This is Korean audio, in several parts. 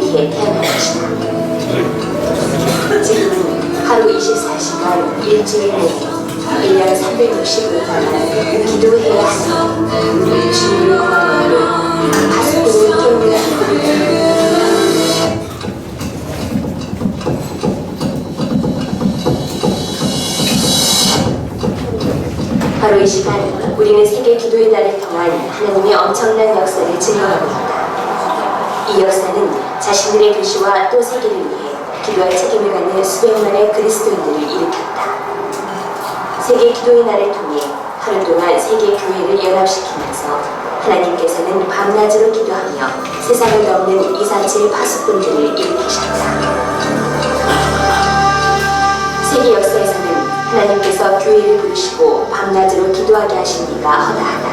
위해 태어난 것이다. 지금은 하루 24시간 일주일 내내 1년 365일만 기도해야 하니 주님을 구하므로 가슴을 깨우려 합니다. 바로 이 시간 우리는 세계 기도의 날을 통한 하나님의 엄청난 역사를 증거하고 있다. 이 역사는 자신들의 도시와 또 세계를 위해 기도할 책임을 갖는 수백만의 그리스도인들을 일으켰다. 세계 기도의 날을 통해 하루 동안 세계 교회를 연합시키면서 하나님께서는 밤낮으로 기도하며 세상을 넘는 이사칠 파수꾼들을 일으키셨다. 세계 역사에서는 하나님께서 교회를 부르시고 밤낮으로 기도하게 하신 이가 허다하다.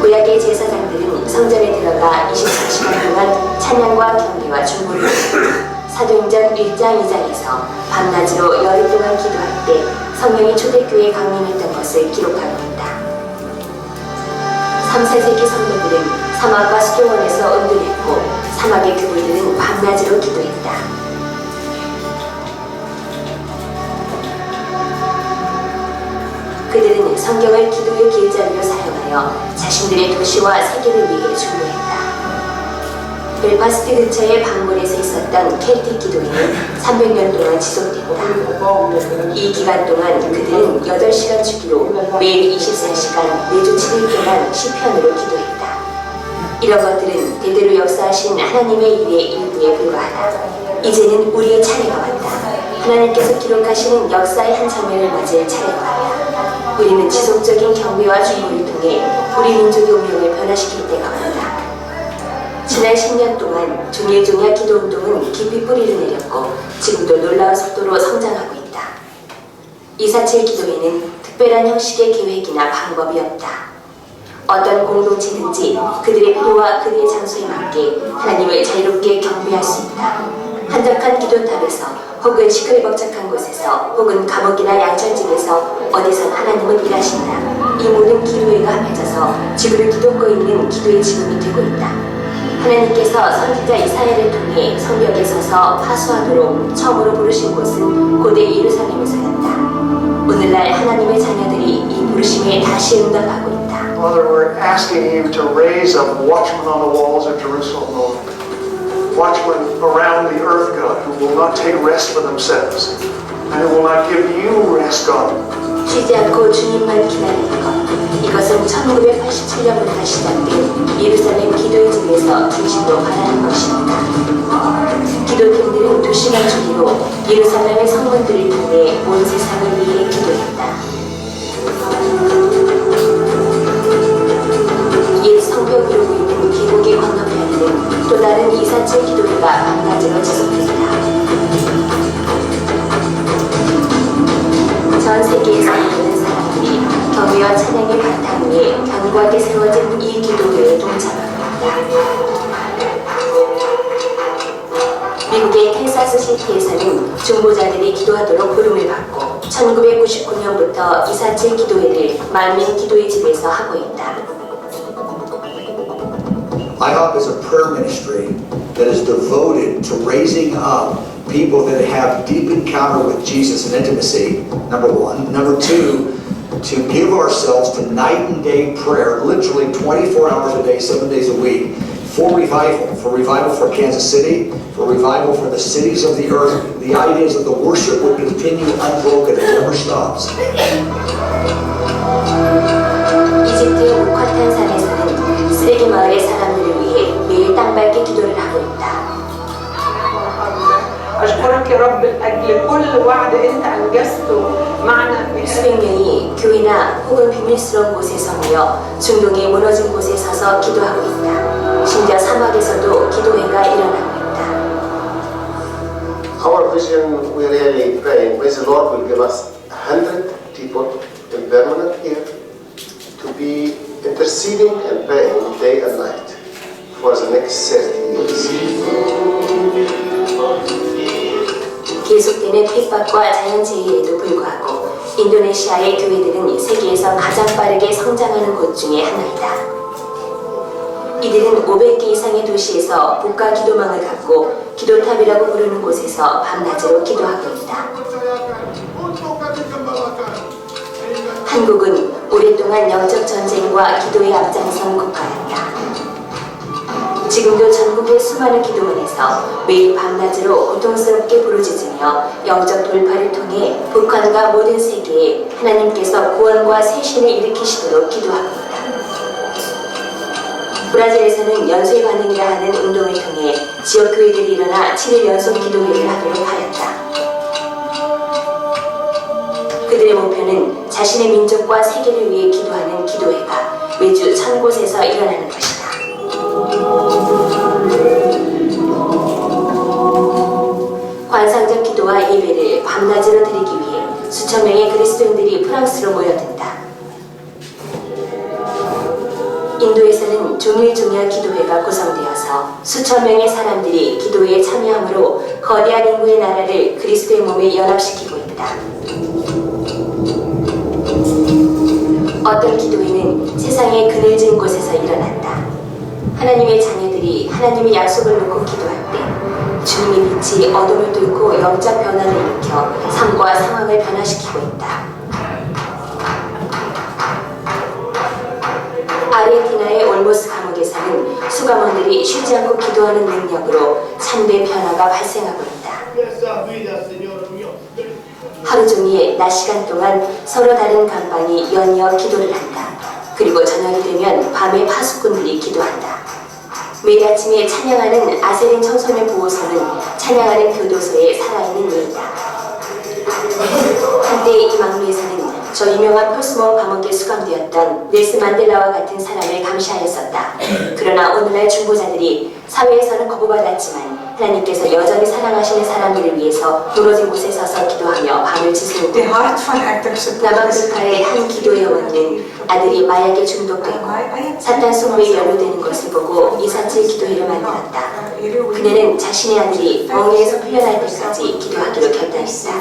구약의 제사장들은 성전에 들어가 24시간 동안 찬양과 경배와 중보를 했고 사도행전 1장 2장에서 밤낮으로 열흘 동안 기도할 때 성령이 초대교회에 강림했던 것을 기록하고 있다. 3, 4세기 성도들은 사막과 수도원에서 은둔했고 사막의 그물들은 밤낮으로 기도했다. 그들은 성경을 기도의 길잡이로 사용하여 자신들의 도시와 세계를 위해 중보했다. 벨파스트 근처의 방골에서 있었던 켈틱 기도회는 300년 동안 지속됐다. 이 기간 동안 그들은 8시간 주기로 매일 24시간 매주 7일 동안 시편으로 기도했다. 이런 것들은 대대로 역사하신 하나님의 일의 일부에 불과하다. 이제는 우리의 차례가 왔다. 하나님께서 기록하시는 역사의 한 장면을 맞을 차례가 왔다. 우리는 지속적인 경배와 중보를 통해 우리 민족의 운명을 변화시킬 때가 왔다. 지난 10년 동안 종일종야 기도운동은 깊이 뿌리를 내렸고 지금도 놀라운 속도로 성장하고 있다. 247 기도회는 특별한 형식의 계획이나 방법이 없다. 어떤 공동체든지 그들의 필요와 그들의 장소에 맞게 하나님을 자유롭게 경배할 수 있다. 한적한 기도탑에서 혹은 시끌벅적한 곳에서 혹은 감옥이나 양철집에서 어디선 하나님은 일하신다. 이 모든 기도회가 합해져서 지구를 뒤덮고 있는 기도의 지금이 되고 있다. 하나님께서 선지자 이사야를 통해 성벽에 서서 파수하도록 처음으로 부르신 곳은 고대 예루살렘에서였다. 오늘날 하나님의 자녀들이 이 부르심에 다시 응답하고 있다. Father, we're asking you to raise up watchmen on the walls of Jerusalem, Lord. Watchmen around the earth, God, who will not take rest for themselves and who will not give you rest, God. 쉬지 않고 주님만 기다리는 것. 이것은 1987년부터 시작된 예루살렘 기도의 집에서 중심으로 바라는 것입니다. 기도팀들은 2시간 주기로 예루살렘의 성문들을 통해 온 세상을 위해 기도했다. 옛 성벽 이루고 있는 계곡의 건너편에는 또 다른 247 기도회가 밤낮으로 지속됐다. 전 세계에서 모든 사람들이 경배와 찬양의 바탕 위에 견고하게 세워진 이 기도회에 동참하고 있다. 미국의 캔사스 시티에서는 중보자들이 기도하도록 부름을 받고 1999년부터 247 기도회를 만민 기도의 집에서 하고 있다. IHOP is a prayer ministry that is devoted to raising up people that have deep encounter with Jesus and intimacy, number one. Number two, to give ourselves to night and day prayer, literally 24 hours a day, 7 days a week, for revival for Kansas City, for revival for the cities of the earth. The idea is that the worship would continue unbroken, it never stops. 이집트의 무카탄산에서는 쓰레기 마을의 사람들을 위해 매일 땅밟기 기도를 하고 있다. أشكرك يا رب لأجل كل وعد أنت أنجزته معنا. 수백 명이 교회나 혹은 비밀스러운 곳에서 모여 중동의 무너진 곳에 서서 기도하고 있다. 심지어 사막에서도 기도회가 일어나고 있다. Our vision, we really pray, may the Lord will give us 100 people in permanent here to be interceding and praying day and night for the next 30 years. 계속되는 핍박과 자연재해에도 불구하고 인도네시아의 교회들은 세계에서 가장 빠르게 성장하는 곳 중에 하나이다. 이들은 500개 이상의 도시에서 국가 기도망을 갖고 기도탑이라고 부르는 곳에서 밤낮으로 기도하고 있다. 한국은 오랫동안 영적 전쟁과 기도에 앞장선 국가였다. 지금도 전국의 수많은 기도원에서 매일 밤낮으로 고통스럽게 부르짖으며 영적 돌파를 통해 북한과 모든 세계에 하나님께서 구원과 쇄신을 일으키시도록 기도하고 있다. 브라질에서는 연쇄 반응이라 하는 운동을 통해 지역 교회들이 일어나 7일 연속 기도회를 하도록 하였다. 그들의 목표는 자신의 민족과 세계를 위해 기도하는 기도회가 매주 1000곳에서 일어나는 것이다. 관상적 기도와 예배를 밤낮으로 드리기 위해 수천 명의 그리스도인들이 프랑스로 모여든다. 인도에서는 종일종야 기도회가 구성되어서 수천 명의 사람들이 기도회에 참여함으로 거대한 인구의 나라를 그리스도의 몸에 연합시키고 있다. 어떤 기도회는 세상의 그늘진 곳에서 일어난다. 하나님의 자녀들이 하나님의 약속을 놓고 기도할 때 주님의 빛이 어둠을 뚫고 영적 변화를 일으켜 삶과 상황을 변화시키고 있다. 아르헨티나의 올모스 감옥에서는 수감원들이 쉬지 않고 기도하는 능력으로 참된 변화가 발생하고 있다. 하루 종일 낮 시간 동안 서로 다른 감방이 연이어 기도를 한다. 그리고 저녁이 되면 밤에 파수꾼들이 기도한다. 매일 아침에 찬양하는 아세린 청소년 보호소는 찬양하는 교도소의 살아있는 예이다. 한때 이 막루에서는 저 유명한 포스모 감옥에 수감되었던 넬슨 만델라와 같은 사람을 감시하였었다. 그러나 오늘날 중보자들이 사회에서는 거부받았지만 하나님께서 여전히 사랑하시는 사람들을 위해서 무너진 곳에 서서 기도하며 밤을 지새우고 De hart van Hector supporters. 남아프리카의 한 기도의 어머니는 아들이 마약에 중독되고 사탄 승부에 연루되는 것을 보고 이삿질 기도회를 만들었다. 그녀는 자신의 아들이 멍에에서 풀려날 때까지 기도하기로 결단했다.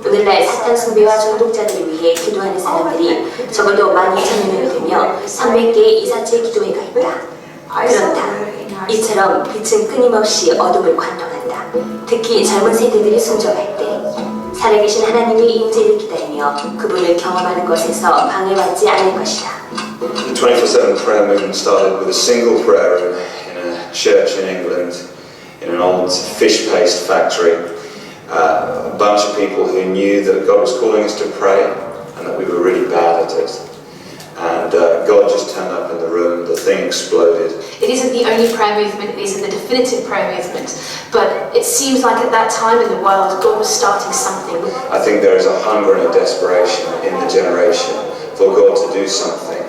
오늘날 사탄 숭배와 중독자들을 위해 기도하는 사람들이 적어도 12,000명이 되며 300개의 이삿질 기도회가 있다. 그렇다. 이처럼 빛은 끊임없이 어둠을 관통한다. 특히 젊은 세대들이 순종할 때 살아계신 하나님의 임재를 기다리며 그분을 경험하는 것에서 방해받지 않을 것이다. The 24/7 prayer movement started with a single prayer room in a church in England, in an old fish paste factory. A bunch of people who knew that God was calling us to pray and that we were really bad at it. And God just turned up in the room, the thing exploded. It isn't the only prayer movement, it isn't the definitive prayer movement, but it seems like at that time in the world, God was starting something. I think there is a hunger and a desperation in the generation for God to do something.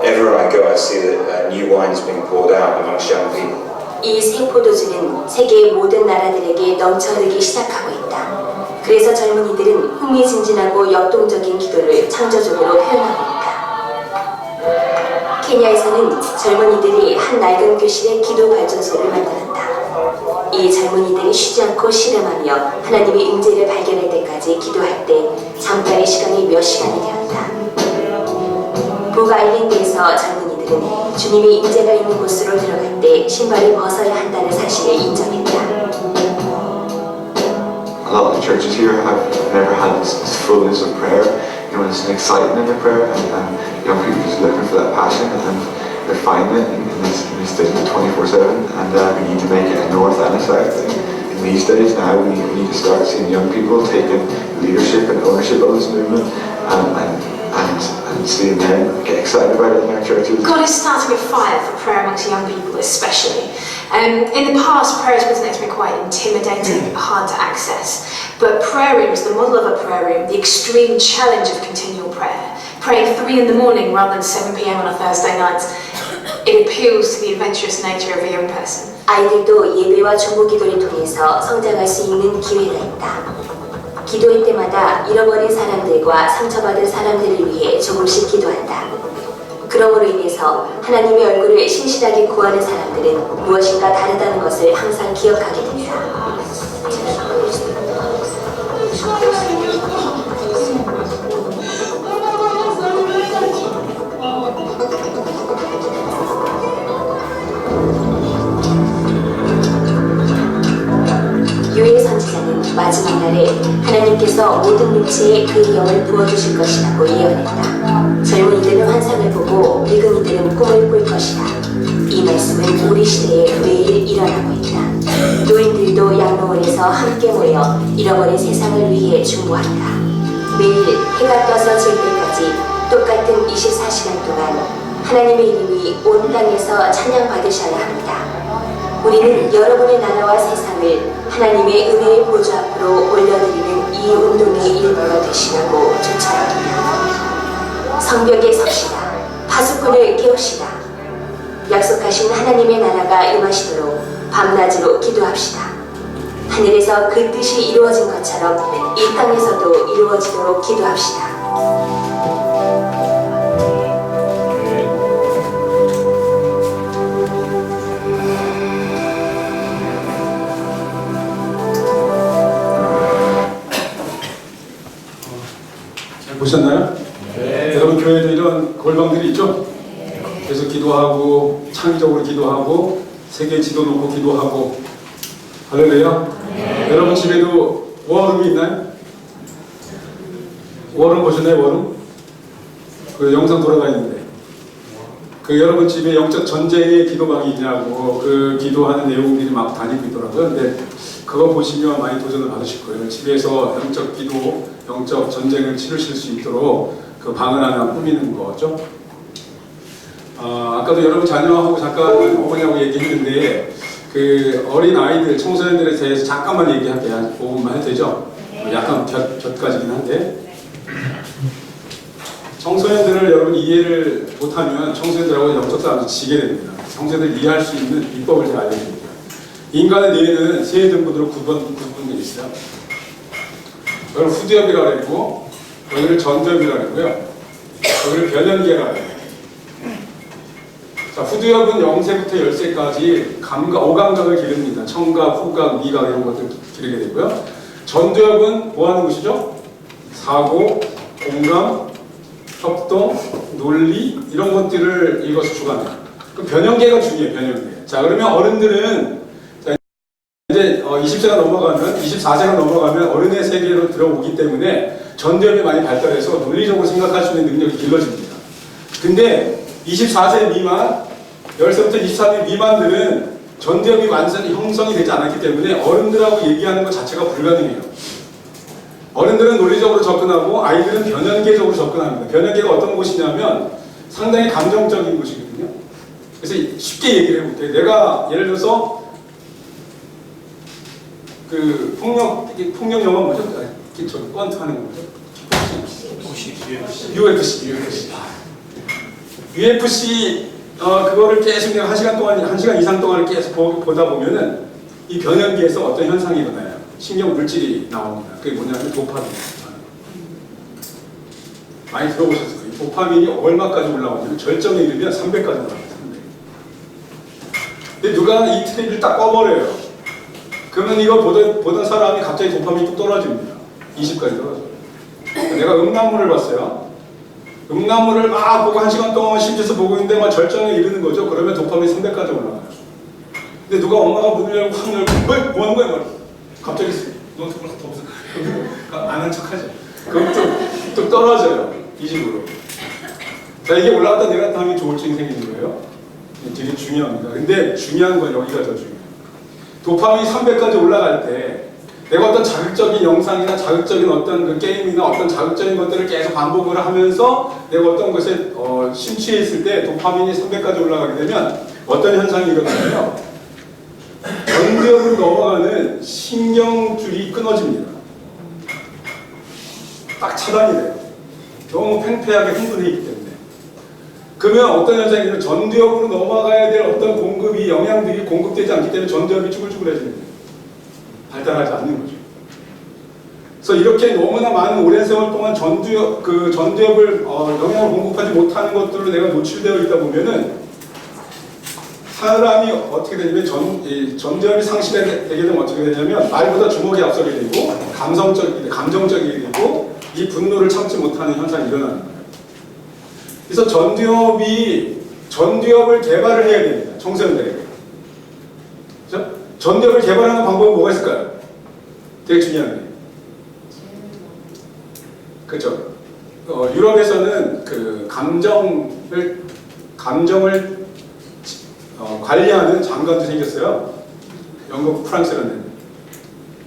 Everywhere I go, I see that new wine is being poured out amongst young people. 이 새 포도주는 세계의 모든 나라들에게 넘쳐흐르기 시작하고 있다. 그래서 젊은이들은 흥미진진하고 역동적인 기도를 창조적으로 표현하고 있다. 케냐에서는 젊은이들이 한 낡은 교실에 기도 발전소를 만들었다. 이 젊은이들이 쉬지 않고 씨름하며 하나님의 임재를 발견할 때까지 기도할 때 잠깐의 시간이 몇 시간이 되었다. 북아일랜드에서 젊은이들은 주님의 임재가 있는 곳으로 들어갈 때 신발을 벗어야 한다는 사실을 인정했다. A lot of the churches here have never had this fullness of prayer. You know, there's an excitement in prayer, and young people just looking for that passion, and they're finding it in these days 24/7. And we need to make it a north and a south thing. In these days now, we need to start seeing young people taking leadership and ownership of this movement, and seeing them get excited about it in our churches. God is starting a fire for prayer amongst young people especially. In the past, prayer has been quite intimidating, hard to access. But prayer rooms, the model of a prayer room, the extreme challenge of continual prayer, praying 3 in the morning rather than 7 p.m. on a Thursday night, it appeals to the adventurous nature of a young person. 아이들도 예배와 중보 기도를 통해서 성장할 수 있는 기회가 있다. 기도회 때마다 잃어버린 사람들과 상처받은 사람들을 위해 조금씩 기도한다. 그러므로 인해서 하나님의 얼굴을 신실하게 구하는 사람들은 무엇인가 다르다는 것을 항상 기억하게 된다. 주께서 모든 육체에 그 영을 부어주실 것이라고 예언했다. 젊은이들은 환상을 보고 늙은이들은 꿈을 꿀 것이다. 이 말씀은 우리 시대에 매일 일어나고 있다. 노인들도 양로원에서 함께 모여 잃어버린 세상을 위해 중보한다. 매일 해가 떠서 질 때까지 똑같은 24시간 동안 하나님의 이름이 온 땅에서 찬양받으셔야 합니다. 우리는 여러분의 나라와 세상을 하나님의 은혜의 보좌 앞으로 올려드리는 이 운동의 일부가 되시라고 조차합니다. 성벽에 섭시다. 파수꾼을 깨웁시다. 약속하신 하나님의 나라가 임하시도록 밤낮으로 기도합시다. 하늘에서 그 뜻이 이루어진 것처럼 이 땅에서도 이루어지도록 기도합시다. 잘 보셨나요? 네. 여러분 교회에도 이런 골방들이 있죠? 그래서 기도하고 창의적으로 기도하고 세계 지도 놓고 기도하고 할렐루야. 네. 여러분 집에도 워룸이 있나요? 워룸 보셨나요? 워룸? 그 영상 돌아가 있는데 그 여러분 집에 영적 전쟁의 기도방이 있냐고 그 기도하는 내용들이 막 다니고 있더라고요. 근데 그거 보시면 많이 도전을 받으실 거예요. 집에서 영적 기도, 영적 전쟁을 치르실 수 있도록 그 방을 하나 꾸미는 거죠. 아까도 여러분 자녀하고 잠깐 어머니하고 얘기했는데 그 어린 아이들, 청소년들에 대해서 잠깐만 얘기할게요. 한 5분만 해도 되죠? 약간 곁가지긴 한데 청소년들을 여러분 이해를 못하면 청소년들하고 영적 싸움에서 지게 됩니다. 청소년들 이해할 수 있는 비법을 제가 알려드립니다. 인간의 뇌는 세 등분으로 구분되어 있어요. 여기를 후두엽이라고 그랬고 여기를 전두엽이라고 그랬고요. 여기를 변연계라고 해요. 자, 후두엽은 0세부터 10세까지 오감각을 기릅니다. 청각, 후각, 미각 이런 것들 기르게 되고요. 전두엽은 뭐 하는 곳이죠? 사고, 공감, 협동, 논리 이런 것들을 이것을 주관해요. 그 변연계가 중요해요. 변연계. 자, 그러면 어른들은 이제 20세가 넘어가면 24세가 넘어가면 어른의 세계로 들어오기 때문에 전두엽이 많이 발달해서 논리적으로 생각할 수 있는 능력이 길러집니다. 근데 24세 미만, 10세부터 24세 미만들은 전두엽이 완전히 형성이 되지 않았기 때문에 어른들하고 얘기하는 것 자체가 불가능해요. 어른들은 논리적으로 접근하고 아이들은 변연계적으로 접근합니다. 변연계가 어떤 곳이냐면 상당히 감정적인 곳이거든요. 그래서 쉽게 얘기를 해볼게요. 내가 예를 들어서 그 폭력 영화 뭐죠? 저 권투 하는 거 뭐죠? UFC 그거를 계속 내가 1시간 이상 동안 계속 보다 보면은 이 변연기에서 어떤 현상이 일어나요. 신경 물질이 나옵니다. 그게 뭐냐면 도파민. 많이 들어보셨을 거예요. 도파민이 얼마까지 올라오냐면 절정에 이르면 300까지 올라갑니다. 300. 근데 누가 이 트레이를 딱 꺼버려요. 그러면 이거 보던 사람이 갑자기 도파민이 뚝 떨어집니다. 20까지 떨어져요. 내가 음란물을 봤어요. 음란물을 막 보고 1시간 동안 심지어서 보고 있는데 막 절정에 이르는 거죠. 그러면 도파민이 300까지 올라가요. 근데 누가 엄마가 문을 열고 확 열고 뭐 하는 거야? 갑자기 너 정말 없어. 안 한 척하죠. 그럼 뚝 떨어져요. 이 식으로. 자, 이게 올라갔다 내려갔다 하면 조울증이 생기는 거예요. 되게 중요합니다. 근데 중요한 건 여기가 더 중요해요. 도파민이 300까지 올라갈 때 내가 어떤 자극적인 영상이나 자극적인 어떤 그 게임이나 어떤 자극적인 것들을 계속 반복을 하면서 내가 어떤 것에 심취해 있을 때 도파민이 300까지 올라가게 되면 어떤 현상이 일어나냐면 전두엽으로 넘어가는 신경줄이 끊어집니다. 딱 차단이 돼요. 너무 팽팽하게 흥분해 있기 때문에. 그러면 어떤 현상이냐면 전두엽으로 넘어가야 될 어떤 공급이 영양들이 공급되지 않기 때문에 전두엽이 쭈글쭈글해지는 거예요. 발달하지 않는 거죠. 그래서 이렇게 너무나 많은 오랜 세월 동안 전두엽을 영양을 공급하지 못하는 것들로 내가 노출되어 있다 보면은 사람이 어떻게 되냐면 전두엽이 상실되게 되면 어떻게 되냐면 말보다 주먹이 앞서게 되고 감정적이게 되고 이 분노를 참지 못하는 현상이 일어나는 거예요. 그래서 전두엽을 개발을 해야 됩니다. 청소년들에게. 그렇죠? 전두엽을 개발하는 방법은 뭐가 있을까요? 되게 중요한 게. 그렇죠. 유럽에서는 그 감정을 관리하는 장관도 생겼어요. 영국, 프랑스라는.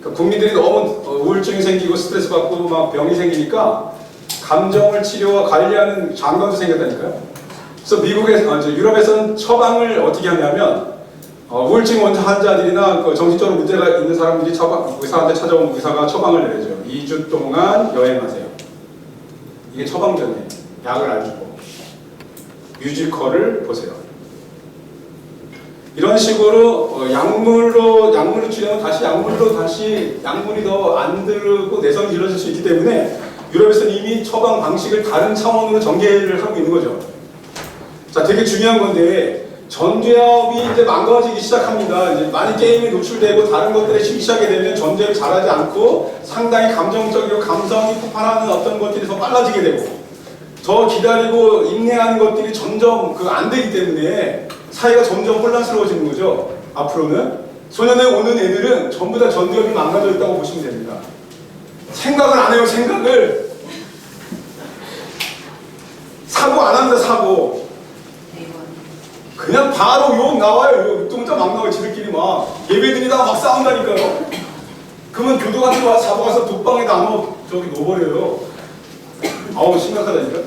그러니까 국민들이 너무 우울증이 생기고 스트레스 받고 막 병이 생기니까 감정을 치료와 관리하는 장관도 생겼다니까요. 그래서 유럽에서는 처방을 어떻게 하냐면 우울증 환자들이나 그 정신적으로 문제가 있는 사람들이 의사한테 찾아오면 의사가 처방을 내려줘요. 2주 동안 여행하세요. 이게 처방전이에요. 약을 안 주고 뮤지컬을 보세요. 이런 식으로 약물로 치료하면 약물이 더 안 들고 내성이 길어질 수 있기 때문에 유럽에서는 이미 처방 방식을 다른 차원으로 전개를 하고 있는 거죠. 자, 되게 중요한 건데 전두엽이 이제 망가지기 시작합니다. 이제 많이 게임에 노출되고 다른 것들에 시작하게 되면 전두엽이 자라지 않고 상당히 감정적이고 감성이 폭발하는 어떤 것들이 더 빨라지게 되고 더 기다리고 인내하는 것들이 점점 안 되기 때문에 사회가 점점 혼란스러워지는 거죠. 앞으로는 소년에 오는 애들은 전부 다 전두엽이 망가져 있다고 보시면 됩니다. 생각을 안 해요. 생각을 사고 안 합니다. 사고 그냥 바로 욕 나와요. 육동자 막 나와요. 지들끼리 막 예배드리다가 막 싸운다니까요. 그러면 교도관들 와서 잡아가서 독방에다 저기 놓아버려요. 아우 심각하다니까.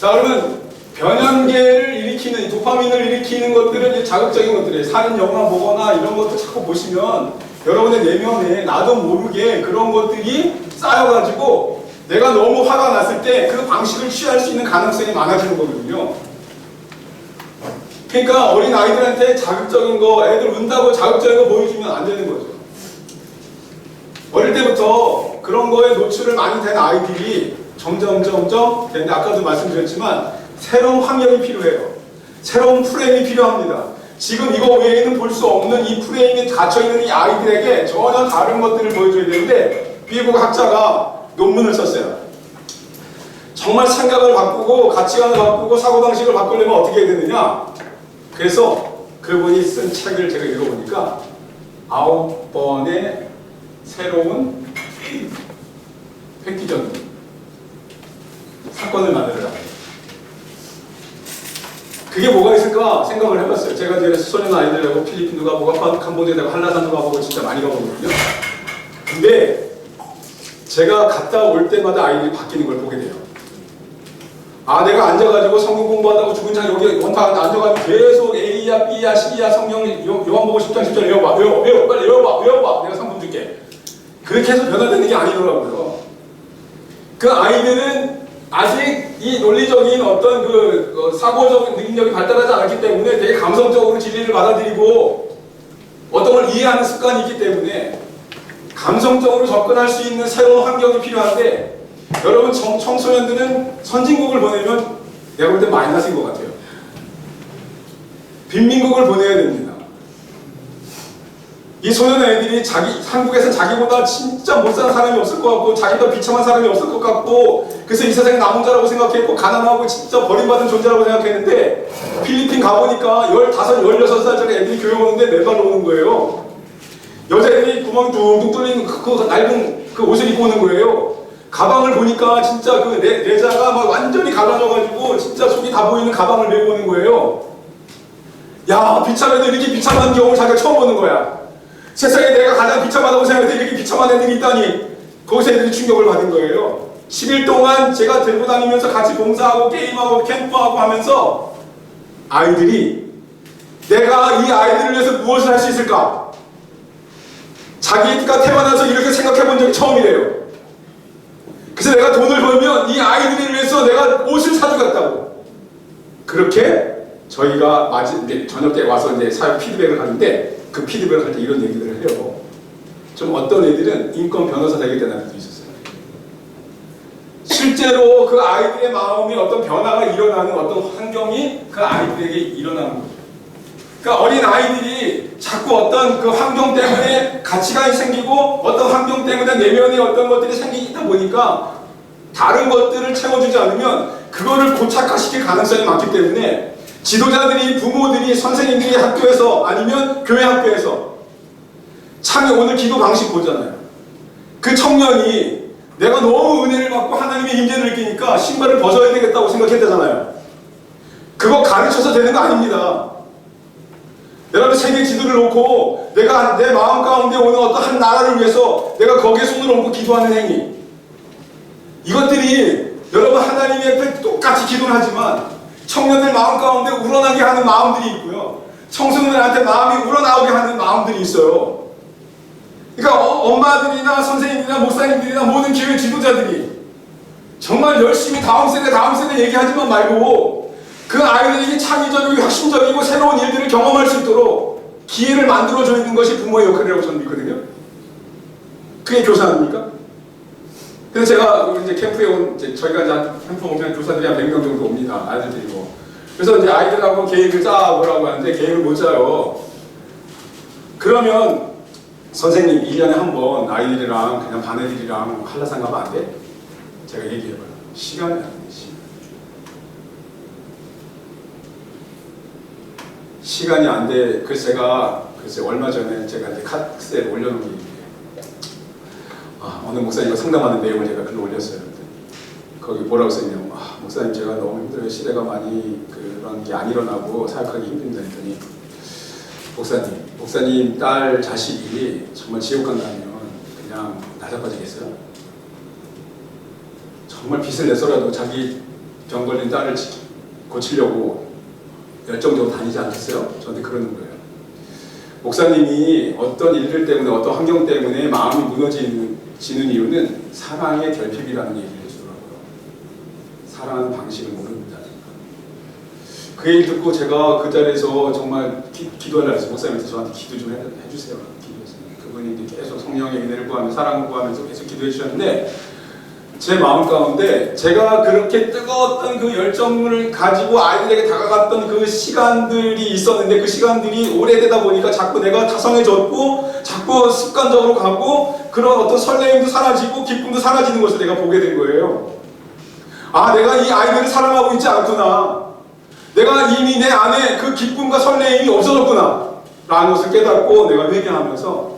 자, 그러면 변연계를 일으키는 도파민을 일으키는 것들은 이제 자극적인 것들이에요. 살인 영화 보거나 이런 것들 자꾸 보시면 여러분의 내면에 나도 모르게 그런 것들이 쌓여가지고 내가 너무 화가 났을 때 그 방식을 취할 수 있는 가능성이 많아지는 거거든요. 그러니까 어린 아이들한테 자극적인 거, 애들 운다고 자극적인 거 보여주면 안 되는 거죠. 어릴 때부터 그런 거에 노출을 많이 된 아이들이 점점 되는데 아까도 말씀드렸지만 새로운 환경이 필요해요. 새로운 프레임이 필요합니다. 지금 이거 외에는 볼 수 없는 이 프레임이 갇혀있는 이 아이들에게 전혀 다른 것들을 보여줘야 되는데 미국 학자가 논문을 썼어요. 정말 생각을 바꾸고 가치관을 바꾸고 사고방식을 바꾸려면 어떻게 해야 되느냐. 그래서 그분이 쓴 책을 제가 읽어보니까 9번의 새로운 획기적인 사건을 만들어라. 그게 뭐가 있을까 생각을 해봤어요. 제가 이제 소련 아이들하고 필리핀도 가보고 캄보디아도 가고 한라산도 가보고 진짜 많이 가보거든요. 근데 제가 갔다 올 때마다 아이들이 바뀌는 걸 보게 돼요. 아, 내가 앉아가지고 성경 공부한다고 죽은 자 여기 원탁 앉아가지고 계속 A야 B야 C야 성경 요한복음 10장 10절 외워봐 빨리 외워봐 내가 상품 줄게. 그렇게 해서 변화되는 게 아니더라고요. 그 아이들은 아직 이 논리적인 어떤 사고적인 능력이 발달하지 않았기 때문에 되게 감성적으로 진리를 받아들이고 어떤 걸 이해하는 습관이 있기 때문에 감성적으로 접근할 수 있는 새로운 환경이 필요한데 여러분 청소년들은 선진국을 보내면 내가 볼 때 마이너스인 것 같아요. 빈민국을 보내야 됩니다. 이 소년 애들이 한국에서 자기보다 진짜 못 사는 사람이 없을 것 같고 자기보다 비참한 사람이 없을 것 같고 그래서 이 세상에 나 혼자라고 생각했고 가난하고 진짜 버림받은 존재라고 생각했는데 필리핀 가보니까 15, 16살짜리 애들이 교회 오는데 맨발로 오는 거예요. 여자애들이 구멍이 둥둥 뚫린 그 낡은 그 옷을 입고 오는 거예요. 가방을 보니까 진짜 그 내자가 막 완전히 갈라져가지고 진짜 속이 다 보이는 가방을 메고 오는 거예요. 야, 비참해도 이렇게 비참한 경우를 자기가 처음 보는 거야. 세상에 내가 가장 비참하다고 생각했는데 이렇게 비참한 애들이 있다니 거기서 애들이 충격을 받은 거예요. 10일 동안 제가 들고 다니면서 같이 봉사하고 게임하고 캠프하고 하면서 아이들이 내가 이 아이들을 위해서 무엇을 할 수 있을까? 자기가 태어나서 이렇게 생각해 본 적이 처음이래요. 그래서 내가 돈을 벌면 이 아이들을 위해서 내가 옷을 사주겠다고. 그렇게 저희가 이제 저녁 때 와서 이제 사회 피드백을 하는데 그 피드백을 할 때 이런 얘기들을 해요. 좀 어떤 애들은 인권 변호사 되겠다는 애들도 있었어요. 실제로 그 아이들의 마음에 어떤 변화가 일어나는 어떤 환경이 그 아이들에게 일어나는 거죠. 그러니까 어린 아이들이 자꾸 어떤 그 환경 때문에 가치관이 생기고 어떤 환경 때문에 내면에 어떤 것들이 생기다 보니까 다른 것들을 채워주지 않으면 그거를 고착화시킬 가능성이 많기 때문에 지도자들이, 부모들이, 선생님들이 학교에서 아니면 교회 학교에서 참여 오늘 기도 방식 보잖아요. 그 청년이 내가 너무 은혜를 받고 하나님의 임재를 느끼니까 신발을 벗어야 되겠다고 생각했다잖아요. 그거 가르쳐서 되는 거 아닙니다. 여러분 세계 지도를 놓고 내가 내 마음 가운데 오는 어떤 한 나라를 위해서 내가 거기에 손을 얹고 기도하는 행위, 이것들이 여러분 하나님의 앞에 똑같이 기도를 하지만 청년들 마음 가운데 우러나게 하는 마음들이 있고요, 청소년들한테 마음이 우러나오게 하는 마음들이 있어요. 그러니까 엄마들이나 선생님이나 목사님들이나 모든 교회 지도자들이 정말 열심히 다음 세대 얘기하지만 말고 그 아이들에게 창의적이고 혁신적이고 새로운 일들을 경험할 수 있도록 기회를 만들어줘 있는 것이 부모의 역할이라고 저는 믿거든요. 그게 교사 아닙니까? 그래서 제가 이제 캠프에 온, 저희가 이제 캠프 오면 교사들이 한 100명 정도 옵니다. 아이들이고. 그래서 이제 아이들하고 계획을 짜보라고 하는데 계획을 못 짜요. 그러면 선생님 1년에 한 번 아이들이랑 그냥 반 애들이랑 한라산 가면 안 돼? 제가 얘기해봐요. 시간이 안 돼, 시간이 안 돼. 그래서 제가 얼마 전에 제가 이제 카스에 올려놓은 게 있는데, 어느 목사님과 상담하는 내용을 제가 글로 올렸어요. 거기 뭐라고 써있냐면, 목사님 제가 너무 힘들어요. 시대가 많이 그런 게 안 일어나고 사역하기 힘듭니다 했더니, 목사님 딸 자식이 정말 지옥 간다면 그냥 나자빠지겠어요? 정말 빚을 내서라도 자기 병 걸린 딸을 고치려고 열정적으로 다니지 않겠어요? 저한테 그러는 거예요. 목사님이 어떤 일들 때문에, 어떤 환경 때문에 마음이 무너지는 이유는 사랑의 결핍이라는 얘기를 해주더라고요. 사랑하는 방식을 모릅니다. 그 얘기 듣고 제가 그 자리에서 정말 기도하려고 했어요. 목사님한테 저한테 기도 좀 해주세요. 기도했어요. 그분이 계속 성령의 은혜를 구하며 사랑을 구하면서 계속 기도해 주셨는데, 제 마음 가운데 제가 그렇게 뜨거웠던 그 열정을 가지고 아이들에게 다가갔던 그 시간들이 있었는데, 그 시간들이 오래되다 보니까 자꾸 내가 타성해졌고 자꾸 습관적으로 가고 그런 어떤 설레임도 사라지고 기쁨도 사라지는 것을 내가 보게 된 거예요. 내가 이 아이들을 사랑하고 있지 않구나, 내가 이미 내 안에 그 기쁨과 설레임이 없어졌구나 라는 것을 깨닫고 내가 회개하면서,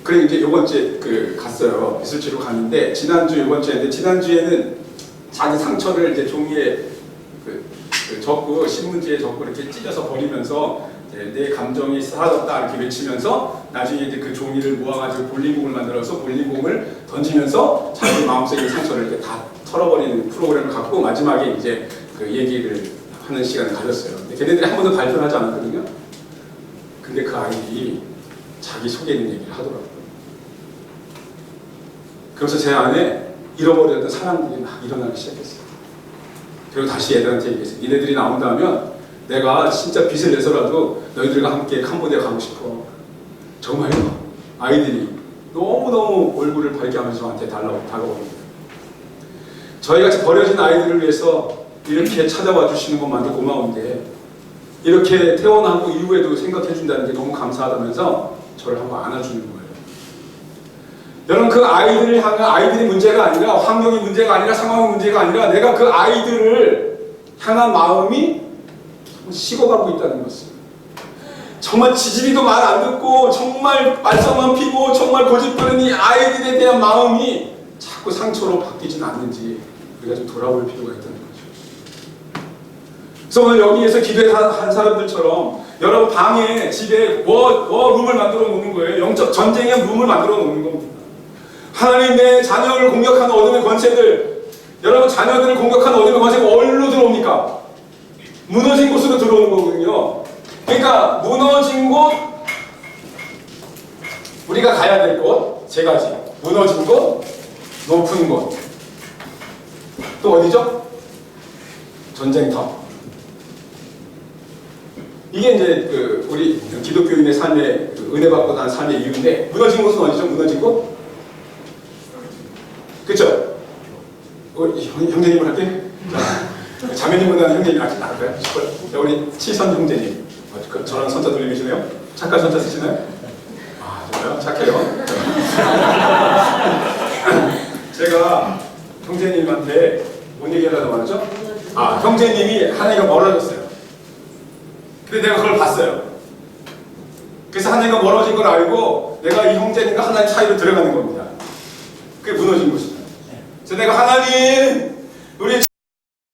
그래 이제 요번 주에 갔어요. 미술치료 갔는데, 지난주 요번 주인데, 지난주에는 자기 상처를 이제 종이에 적고, 신문지에 적고 이렇게 찢어서 버리면서 내 감정이 사라졌다 이렇게 외치면서, 나중에 이제 그 종이를 모아가지고 볼링공을 만들어서 볼링공을 던지면서 자기 마음속의 상처를 이렇게 다 털어버리는 프로그램을 갖고 마지막에 이제 그 얘기를 하는 시간을 가졌어요. 근데 걔네들이 한 번도 발표를 하지 않았거든요. 근데 그 아이들이 자기 속에 있는 얘기를 하더라고요. 그래서 제 안에 잃어버렸던 사랑들이 막 일어나기 시작했어요. 그리고 다시 애들한테 얘기했어요. 니네들이 나온다면 내가 진짜 빚을 내서라도 너희들과 함께 캄보디아 가고 싶어. 정말요? 아이들이 너무너무 얼굴을 밝게 하면서 저한테 다가옵니다. 저희같이 버려진 아이들을 위해서 이렇게 찾아와 주시는 것만도 고마운데, 이렇게 태어나고 이후에도 생각해 준다는 게 너무 감사하다면서 저를 한번 안아주는 거예요. 여러분, 그 아이들을 향한 아이들이 문제가 아니라, 환경이 문제가 아니라, 상황이 문제가 아니라, 내가 그 아이들을 향한 마음이 식어가고 있다는 것을, 정말 지지리도 말 안 듣고 정말 말썽만 피고 정말 고집부리는 이 아이들에 대한 마음이 자꾸 상처로 바뀌지는 않는지 우리가 좀 돌아볼 필요가 있다는 거죠. 그래서 오늘 여기에서 기도한 사람들처럼 여러분 방에, 집에 룸을 만들어 놓는 거예요. 영적 전쟁의 룸을 만들어 놓는 겁니다. 하나님, 내 자녀를 공격하는 어둠의 권세들, 여러분 자녀들을 공격하는 어둠의 권세가 어디로 들어옵니까? 무너진 곳으로 들어오는 거거든요. 그러니까 무너진 곳, 우리가 가야 될 곳 세 가지. 무너진 곳, 높은 곳, 또 어디죠? 전쟁터. 이게 이제 우리 기독교인의 삶의 은혜 받고 난 삶의 이유인데, 무너진 곳은 어디죠? 무너진 곳? 그쵸? 형제님을 할게. 자, 자매님보다는 형제님이 낫지 않을까요? 자, 우리 치선 형제님. 저랑 손자 돌리시네요? 착한 손자 쓰시나요? 좋아요. 착해요. 제가 형제님한테 뭔 얘기하려고 말하죠? 형제님이 하나님과 멀어졌어요. 근데 내가 그걸 봤어요. 그래서 하나님과 멀어진 걸 알고 내가 이 형제님과 하나님 사이로 들어가는 겁니다. 그게 무너진 곳이죠. 그래서 내가 하나님, 우리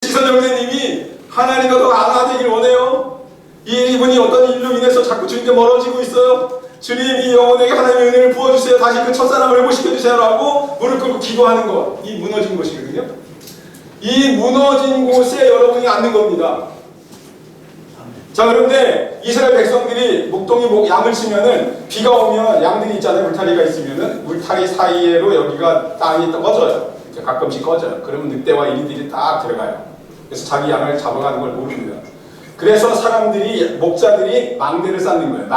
지선 형제님이 하나님과 더 하나 되길 원해요. 이분이 어떤 일로 인해서 자꾸 주님께 멀어지고 있어요. 주님, 이 영혼에게 하나님의 은혜를 부어주세요. 다시 그 첫사랑을 회복시켜주세요. 라고 무릎 꿇고 기도하는 것. 이 무너진 곳이거든요. 이 무너진 곳에 여러분이 앉는 겁니다. 자, 그런데 이스라엘 백성들이 목동이 양을 치면은 비가 오면 양들이 있잖아요. 울타리가 있으면은 울타리 사이로 여기가 땅이 꺼져요. 가끔씩 꺼져요. 그러면 늑대와 이리들이 딱 들어가요. 그래서 자기 양을 잡아가는 걸 모릅니다. 그래서 사람들이, 목자들이 망대를 쌓는 거예요.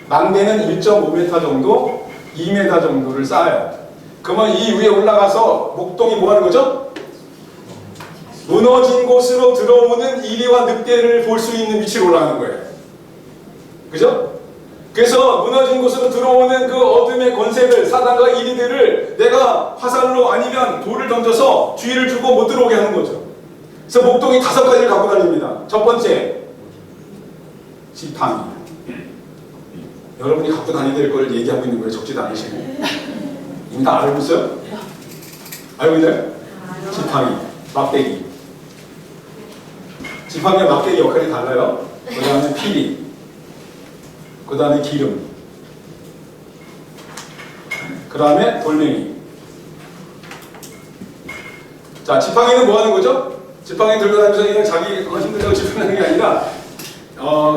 망대는 1.5m 정도, 2m 정도를 쌓아요. 그러면 이 위에 올라가서 목동이 뭐 하는 거죠? 무너진 곳으로 들어오는 이리와 늑대를 볼 수 있는 위치로 올라가는 거예요. 그죠? 그래서 무너진 곳으로 들어오는 그 어둠의 권세들, 사단과 이리들을 내가 화살로 아니면 돌을 던져서 주의를 주고 못 들어오게 하는 거죠. 그래서 목동이 5가지를 갖고 다닙니다. 첫 번째, 지팡이. 여러분이 갖고 다니게 될 걸 얘기하고 있는 거예요. 적지도 않으시고. 이미 다 알고 있어요? 알고 있나요? 지팡이, 막대기. 지팡이와 막대기 역할이 달라요. 그 다음에 피리, 그 다음에 기름, 그 다음에 돌멩이. 자, 지팡이는 뭐 하는 거죠? 지팡이 들고 다니면서 그냥 자기 힘들다고 짚어내는 게 아니라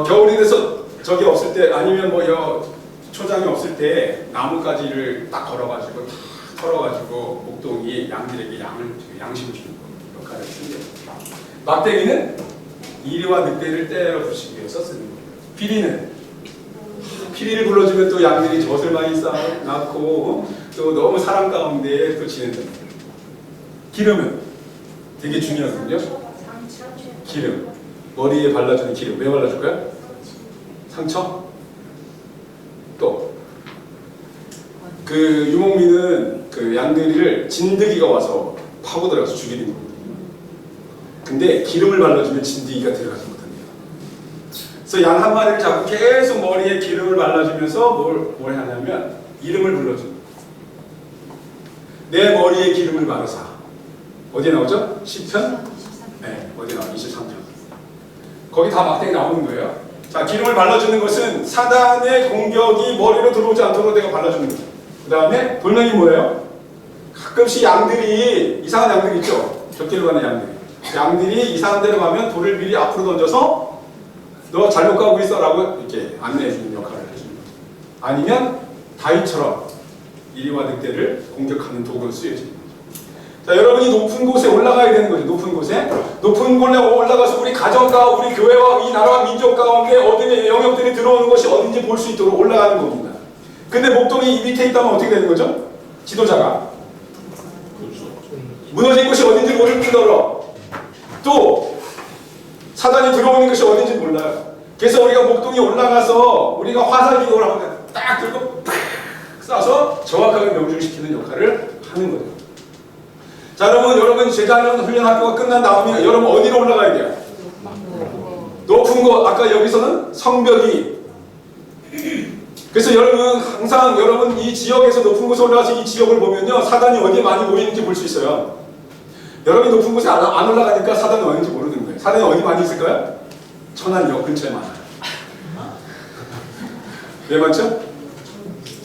겨울이 돼서 저기 없을 때 아니면 뭐 초장이 없을 때 나뭇가지를 딱 걸어가지고 탁 털어가지고 목동이 양들에게 양식을 주는 역할을 쓰는 거예요. 막대기는 이리와 늑대를 때려 부시기 위해서 쓰는 거예요. 피리를 불러주면 또 양들이 젖을 많이 낳고 또 너무 사랑 가운데 또 지낸다. 기름은 되게 중요하거든요. 기름, 머리에 발라주는 기름. 왜 발라줄까요? 상처? 또 그 유목민은 그 양들이를 진드기가 와서 파고 들어가서 죽이는 거거든요. 근데 기름을 발라주면 진드기가 들어가지 못합니다. 그래서 양 한 마리를 잡고 계속 머리에 기름을 발라주면서 뭘 하냐면 이름을 불러줍니다. 내 머리에 기름을 바르사. 어디에 나오죠? 10편? 네, 어디에 나와요? 23편. 거기 다 막대기 나오는 거예요. 자, 기름을 발라주는 것은 사단의 공격이 머리로 들어오지 않도록 내가 발라주는 거예요. 그 다음에 돌멩이 뭐예요? 가끔씩 양들이, 이상한 양들 있죠? 곁길로 가는 양들이 이상한 데로 가면 돌을 미리 앞으로 던져서 너 잘못 가고 있어 라고 이렇게 안내해주는 역할을 해주는 거죠. 아니면 다윗처럼 이리와 늑대를 공격하는 도구로 쓰여지는 거죠. 자, 여러분이 높은 곳에 올라가야 되는 거죠. 높은 곳에 올라가서 우리 가정과 우리 교회와 이 나라와 민족 가운데 어둠의 영역들이 들어오는 것이 어딘지 볼 수 있도록 올라가는 겁니다. 근데 목동이 이 밑에 있다면 어떻게 되는 거죠? 지도자가 무너진 곳이 어딘지 모를 뿐더러 또 사단이 들어오는 것이 어딘지 몰라요. 그래서 우리가 목동에 올라가서 우리가 화살 기도를 하면 딱 들고 팍 쏴서 정확하게 명중시키는 역할을 하는 거죠. 자, 여러분 제자훈련 훈련학교가 끝난 다음에 여러분 어디로 올라가야 돼요? 높은 곳. 아까 여기서는 성벽이. 그래서 여러분 항상 여러분 이 지역에서 높은 곳에 올라가서 이 지역을 보면요, 사단이 어디에 많이 모이는지 볼 수 있어요. 여러분이 높은 곳에 안 올라가니까 사단이 어딘지 모르는 거예요. 사단이 어디 많이 있을까요? 천안역 근처에 많아요. 왜 많죠?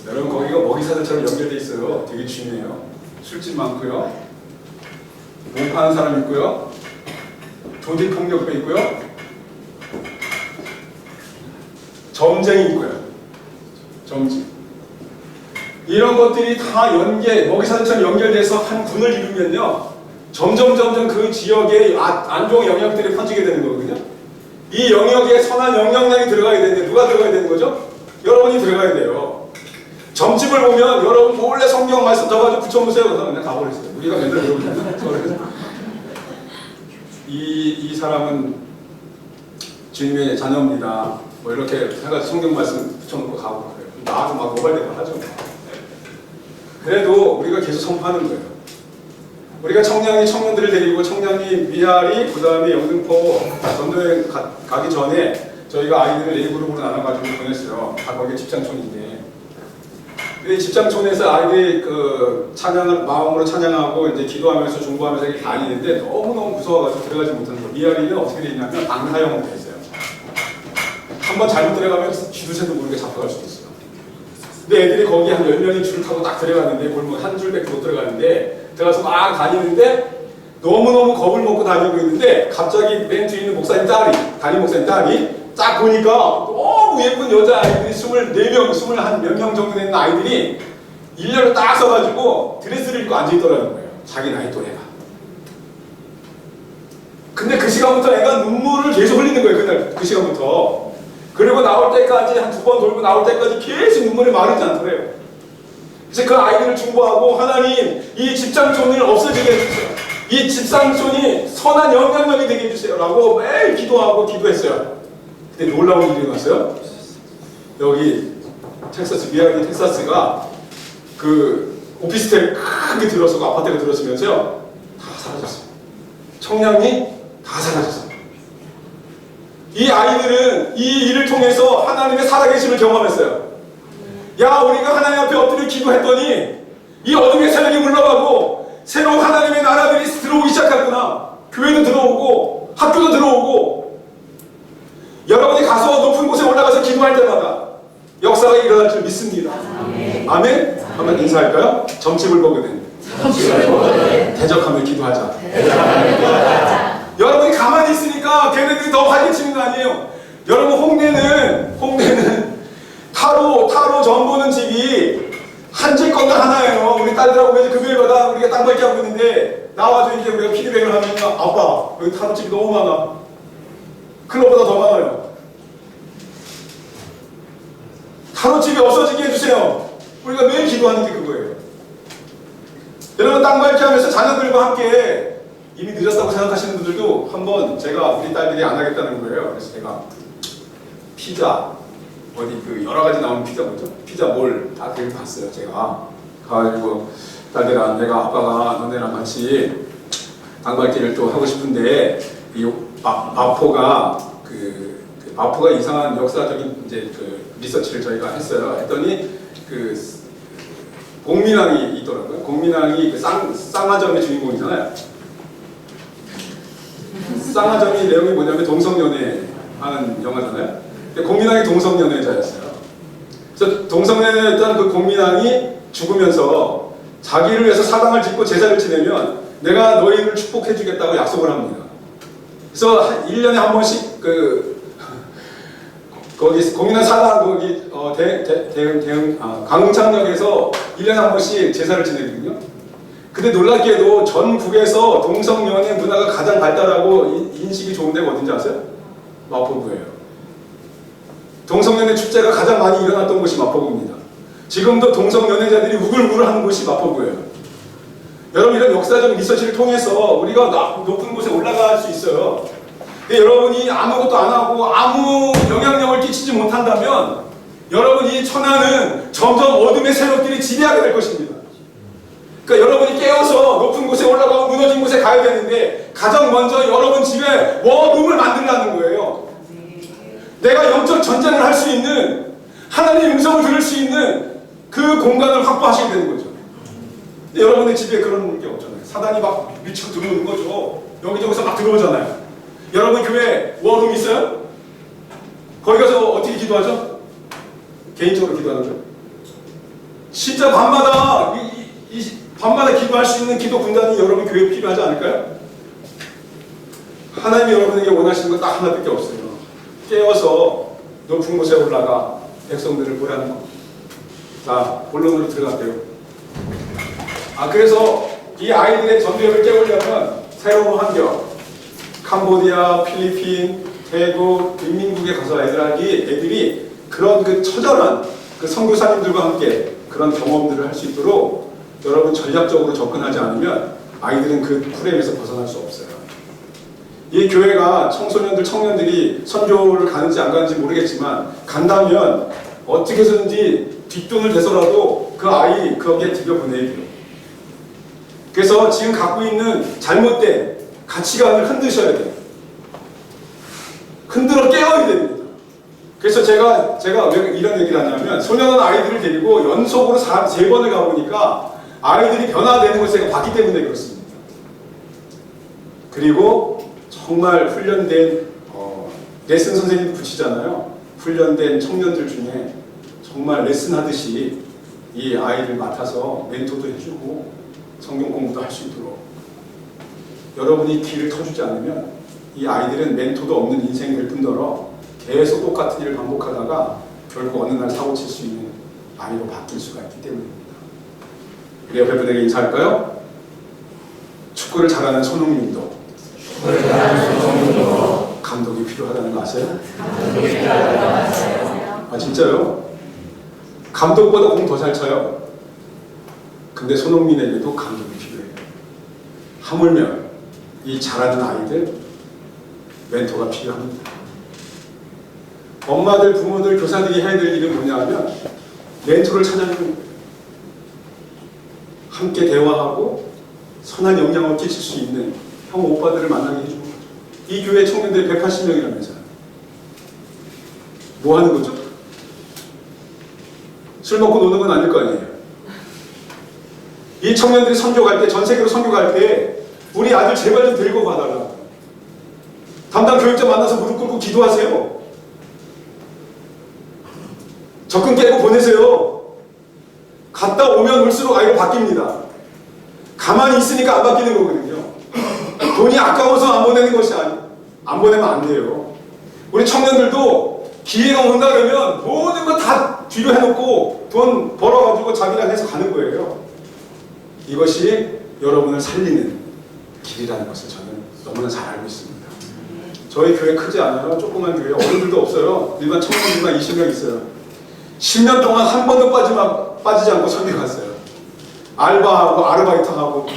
여러분 거기가 먹이사슬처럼 연결돼 있어요. 되게 중요해요. 술집 많고요, 몸 파는 사람 있고요, 조직폭력배 있고요, 점쟁이 있고요. 점집. 이런 것들이 다 먹이사슬처럼 연결돼서 한 군을 이루면요, 점점 그 지역에 안 좋은 영역들이 퍼지게 되는 거거든요. 이 영역에 선한 영향력이 들어가야 되는데 누가 들어가야 되는 거죠? 여러분이 들어가야 돼요. 점집을 보면 여러분 몰래 성경 말씀 적어가지고 붙여보세요. 그래서 그냥 가버렸어요. 우리가 맨날 그러거든요. 이 사람은 주님의 자녀입니다. 뭐 이렇게 해가지고 성경 말씀 붙여놓고 가고 그래요. 나와서 막 모발대발 하죠. 그래도 우리가 계속 선포하는 거예요. 우리가 청년들을 데리고 청량리, 미아리, 그 다음에 영등포 전도여행 가기 전에 저희가 아이들을 A그룹으로 나눠가지고 보냈어요. 다 거기 집장촌인데 집장촌에서 아이들이 그 찬양을 마음으로 찬양하고 이제 기도하면서 중보하면서 이렇게 다니는데 너무너무 무서워가지고 들어가지 못하는 거예요. 미아리는 어떻게 되냐면 방사형으로 돼 있어요. 한번 잘못 들어가면 쥐두새도 모르게 잡혀갈 수도 있어요. 근데 애들이 거기 한 10명이 줄을 타고 딱 들어가는데 골목 한 줄밖에 못 들어가는데 들어가서 막 다니는데 너무너무 겁을 먹고 다니고 있는데 갑자기 맨 뒤에 있는 목사님 딸이 담임 목사님 딸이 딱 보니까 너무 예쁜 여자 아이들이 24명, 21몇 명 정도 되는 아이들이 일렬로 딱 서가지고 드레스를 입고 앉아있더라는 거예요. 자기 나이 또래가. 근데 그 시간부터 애가 눈물을 계속 흘리는 거예요. 그날 그 시간부터. 그리고 나올 때까지 한 2번 돌고 나올 때까지 계속 눈물이 마르지 않더래요. 그래서 그 아이들을 중보하고 하나님 이 집장촌을 없어지게 해주세요. 이 집장촌이 선한 영향력이 되게 해주세요 라고 매일 기도하고 기도했어요. 근데 놀라운 일이 일어났어요. 여기 텍사스, 미아리 텍사스가 그 오피스텔 크게 들어서고 아파트가 들어서면서요 다 사라졌어요. 청량리 다 사라졌어요. 이 아이들은 이 일을 통해서 하나님의 살아계심을 경험했어요. 야, 우리가 하나님 앞에 엎드려 기도했더니 이 어둠의 세력이 물러가고 새로운 하나님의 나라들이 들어오기 시작했구나. 교회도 들어오고 학교도 들어오고 여러분이 가서 높은 곳에 올라가서 기도할 때마다 역사가 일어날 줄 믿습니다. 아멘? 한번 인사할까요? 점집을 보거든. 대적하며 기도하자. 여러분이 가만히 있으니까 걔네들이 더 활개치는 거 아니에요. 여러분 홍대는 타로 점 보는 집이 한 집 건너 하나예요. 우리 딸들하고 매주 금요일마다 우리가 땅 밟기 하고 있는데 나와서 이제 우리가 피드백을 하면 아빠 여기 타로 집이 너무 많아. 클럽보다 더 많아요. 타로 집이 없어지게 해주세요. 우리가 매일 기도하는 게 그거예요. 여러분 땅 밟기 하면서 자녀들과 함께 이미 늦었다고 생각하시는 분들도 한번 제가 우리 딸들이 안 하겠다는 거예요. 그래서 제가 피자 어디 그 여러 가지 나오는 피자 뭐죠? 피자 몰 다 데리고 갔어요. 제가 가가지고 딸들아 내가 아빠가 너네랑 같이 땅 밟기를 또 하고 싶은데 이 마포가 마포가 이상한 역사적인 이제 그 리서치를 저희가 했어요. 했더니 그 공민왕이 있더라고요. 공민왕이 그 쌍화점의 주인공이잖아요. 쌍화점이 내용이 뭐냐면 동성연애 하는 영화잖아요. 근데 공민왕이 동성연애자였어요. 그래서 동성연애였던 그 공민왕이 죽으면서 자기를 위해서 사당을 짓고 제사를 지내면 내가 너희를 축복해주겠다고 약속을 합니다. 그래서 1년에 한 번씩 거기 공민왕 사당 거기 광흥창역에서 1년에 한 번씩 제사를 지내거든요. 근데 놀랍게도 전국에서 동성연애 문화가 가장 발달하고 인식이 좋은 데가 어딘지 아세요? 마포구예요. 동성연애 축제가 가장 많이 일어났던 곳이 마포구입니다. 지금도 동성연애자들이 우글우글 하는 곳이 마포구예요. 여러분 이런 역사적 리서치를 통해서 우리가 높은 곳에 올라갈 수 있어요. 근데 여러분이 아무것도 안 하고 아무 영향력을 끼치지 못한다면 여러분 이 천하는 점점 어둠의 세력들이 지배하게 될 것입니다. 그러니까 여러분이 깨어서 높은 곳에 올라가고 무너진 곳에 가야 되는데 가장 먼저 여러분 집에 원룸을 만들라는 거예요. 내가 영적 전쟁을 할 수 있는 하나님의 음성을 들을 수 있는 그 공간을 확보하셔야 되는 거죠. 근데 여러분의 집에 그런 게 없잖아요. 사단이 막 미치고 들어오는 거죠. 여기저기서 막 들어오잖아요. 여러분 교회 원룸 있어요? 거기 가서 어떻게 기도하죠? 개인적으로 기도하는 거죠. 진짜 밤마다 밤마다 기도할 수 있는 기도 군단이 여러분 교회에 필요하지 않을까요? 하나님이 여러분에게 원하시는 건 딱 하나밖에 없어요. 깨어서 높은 곳에 올라가 백성들을 보라는 것. 자, 본론으로 들어갈게요. 그래서 이 아이들의 전쟁을 깨우려면 새로운 환경, 캄보디아, 필리핀, 태국, 인민국에 가서 애들이 그런 그 처절한 그 선교사님들과 함께 그런 경험들을 할 수 있도록 여러분 전략적으로 접근하지 않으면 아이들은 그 프레임에서 벗어날 수 없어요. 이 교회가 청소년들, 청년들이 선교를 가는지 안 가는지 모르겠지만 간다면 어떻게 해서든지 뒷돈을 대서라도 그 아이 거기에 들여보내야 돼요. 그래서 지금 갖고 있는 잘못된 가치관을 흔드셔야 돼요. 흔들어 깨워야 됩니다. 그래서 제가 왜 이런 얘기를 하냐면 소년원 아이들을 데리고 연속으로 3번을 가보니까 아이들이 변화되는 것을 제가 봤기 때문에 그렇습니다. 그리고 정말 훈련된 레슨 선생님도 붙이잖아요. 훈련된 청년들 중에 정말 레슨 하듯이 이 아이를 맡아서 멘토도 해주고 성경 공부도 할 수 있도록 여러분이 귀를 터주지 않으면 이 아이들은 멘토도 없는 인생이 될 뿐더러 계속 똑같은 일을 반복하다가 결국 어느 날 사고칠 수 있는 아이로 바뀔 수가 있기 때문입니다. 우리 옆에 분에게 인사할까요? 축구를 잘하는 손흥민도 감독이 필요하다는 거 아세요? 아 진짜요? 감독보다 공 더 잘 쳐요. 근데 손흥민에게도 감독이 필요해요. 하물며 이 잘하는 아이들 멘토가 필요합니다. 엄마들, 부모들, 교사들이 해야 될 일은 뭐냐 하면 멘토를 찾아주는 거예요. 함께 대화하고 선한 영향을 끼칠 수 있는 형, 오빠들을 만나게 해주는 거죠. 이 교회 청년들이 180명이라면서요. 뭐 하는 거죠? 술 먹고 노는 건 아닐 거 아니에요. 이 청년들이 선교 갈 때, 전 세계로 선교 갈 때 우리 아들 제발 좀 데리고 가달라. 담당 교육자 만나서 무릎 꿇고 기도하세요. 적금 깨고 보내세요. 갔다 오면 올수록 아이가 바뀝니다. 가만히 있으니까 안 바뀌는 거거든요. 돈이 아까워서 안 보내는 것이 안 보내면 안 돼요. 우리 청년들도 기회가 온다 그러면 모든 거 다 뒤로 해놓고 돈 벌어가지고 자기랑 해서 가는 거예요. 이것이 여러분을 살리는 길이라는 것을 저는 너무나 잘 알고 있습니다. 저희 교회 크지 않아요. 조그만 교회, 어른들도 없어요. 일반 청년들만 20명 있어요. 10년 동안 한 번도 빠지지 않고 선교 갔어요. 알바하고 아르바이트하고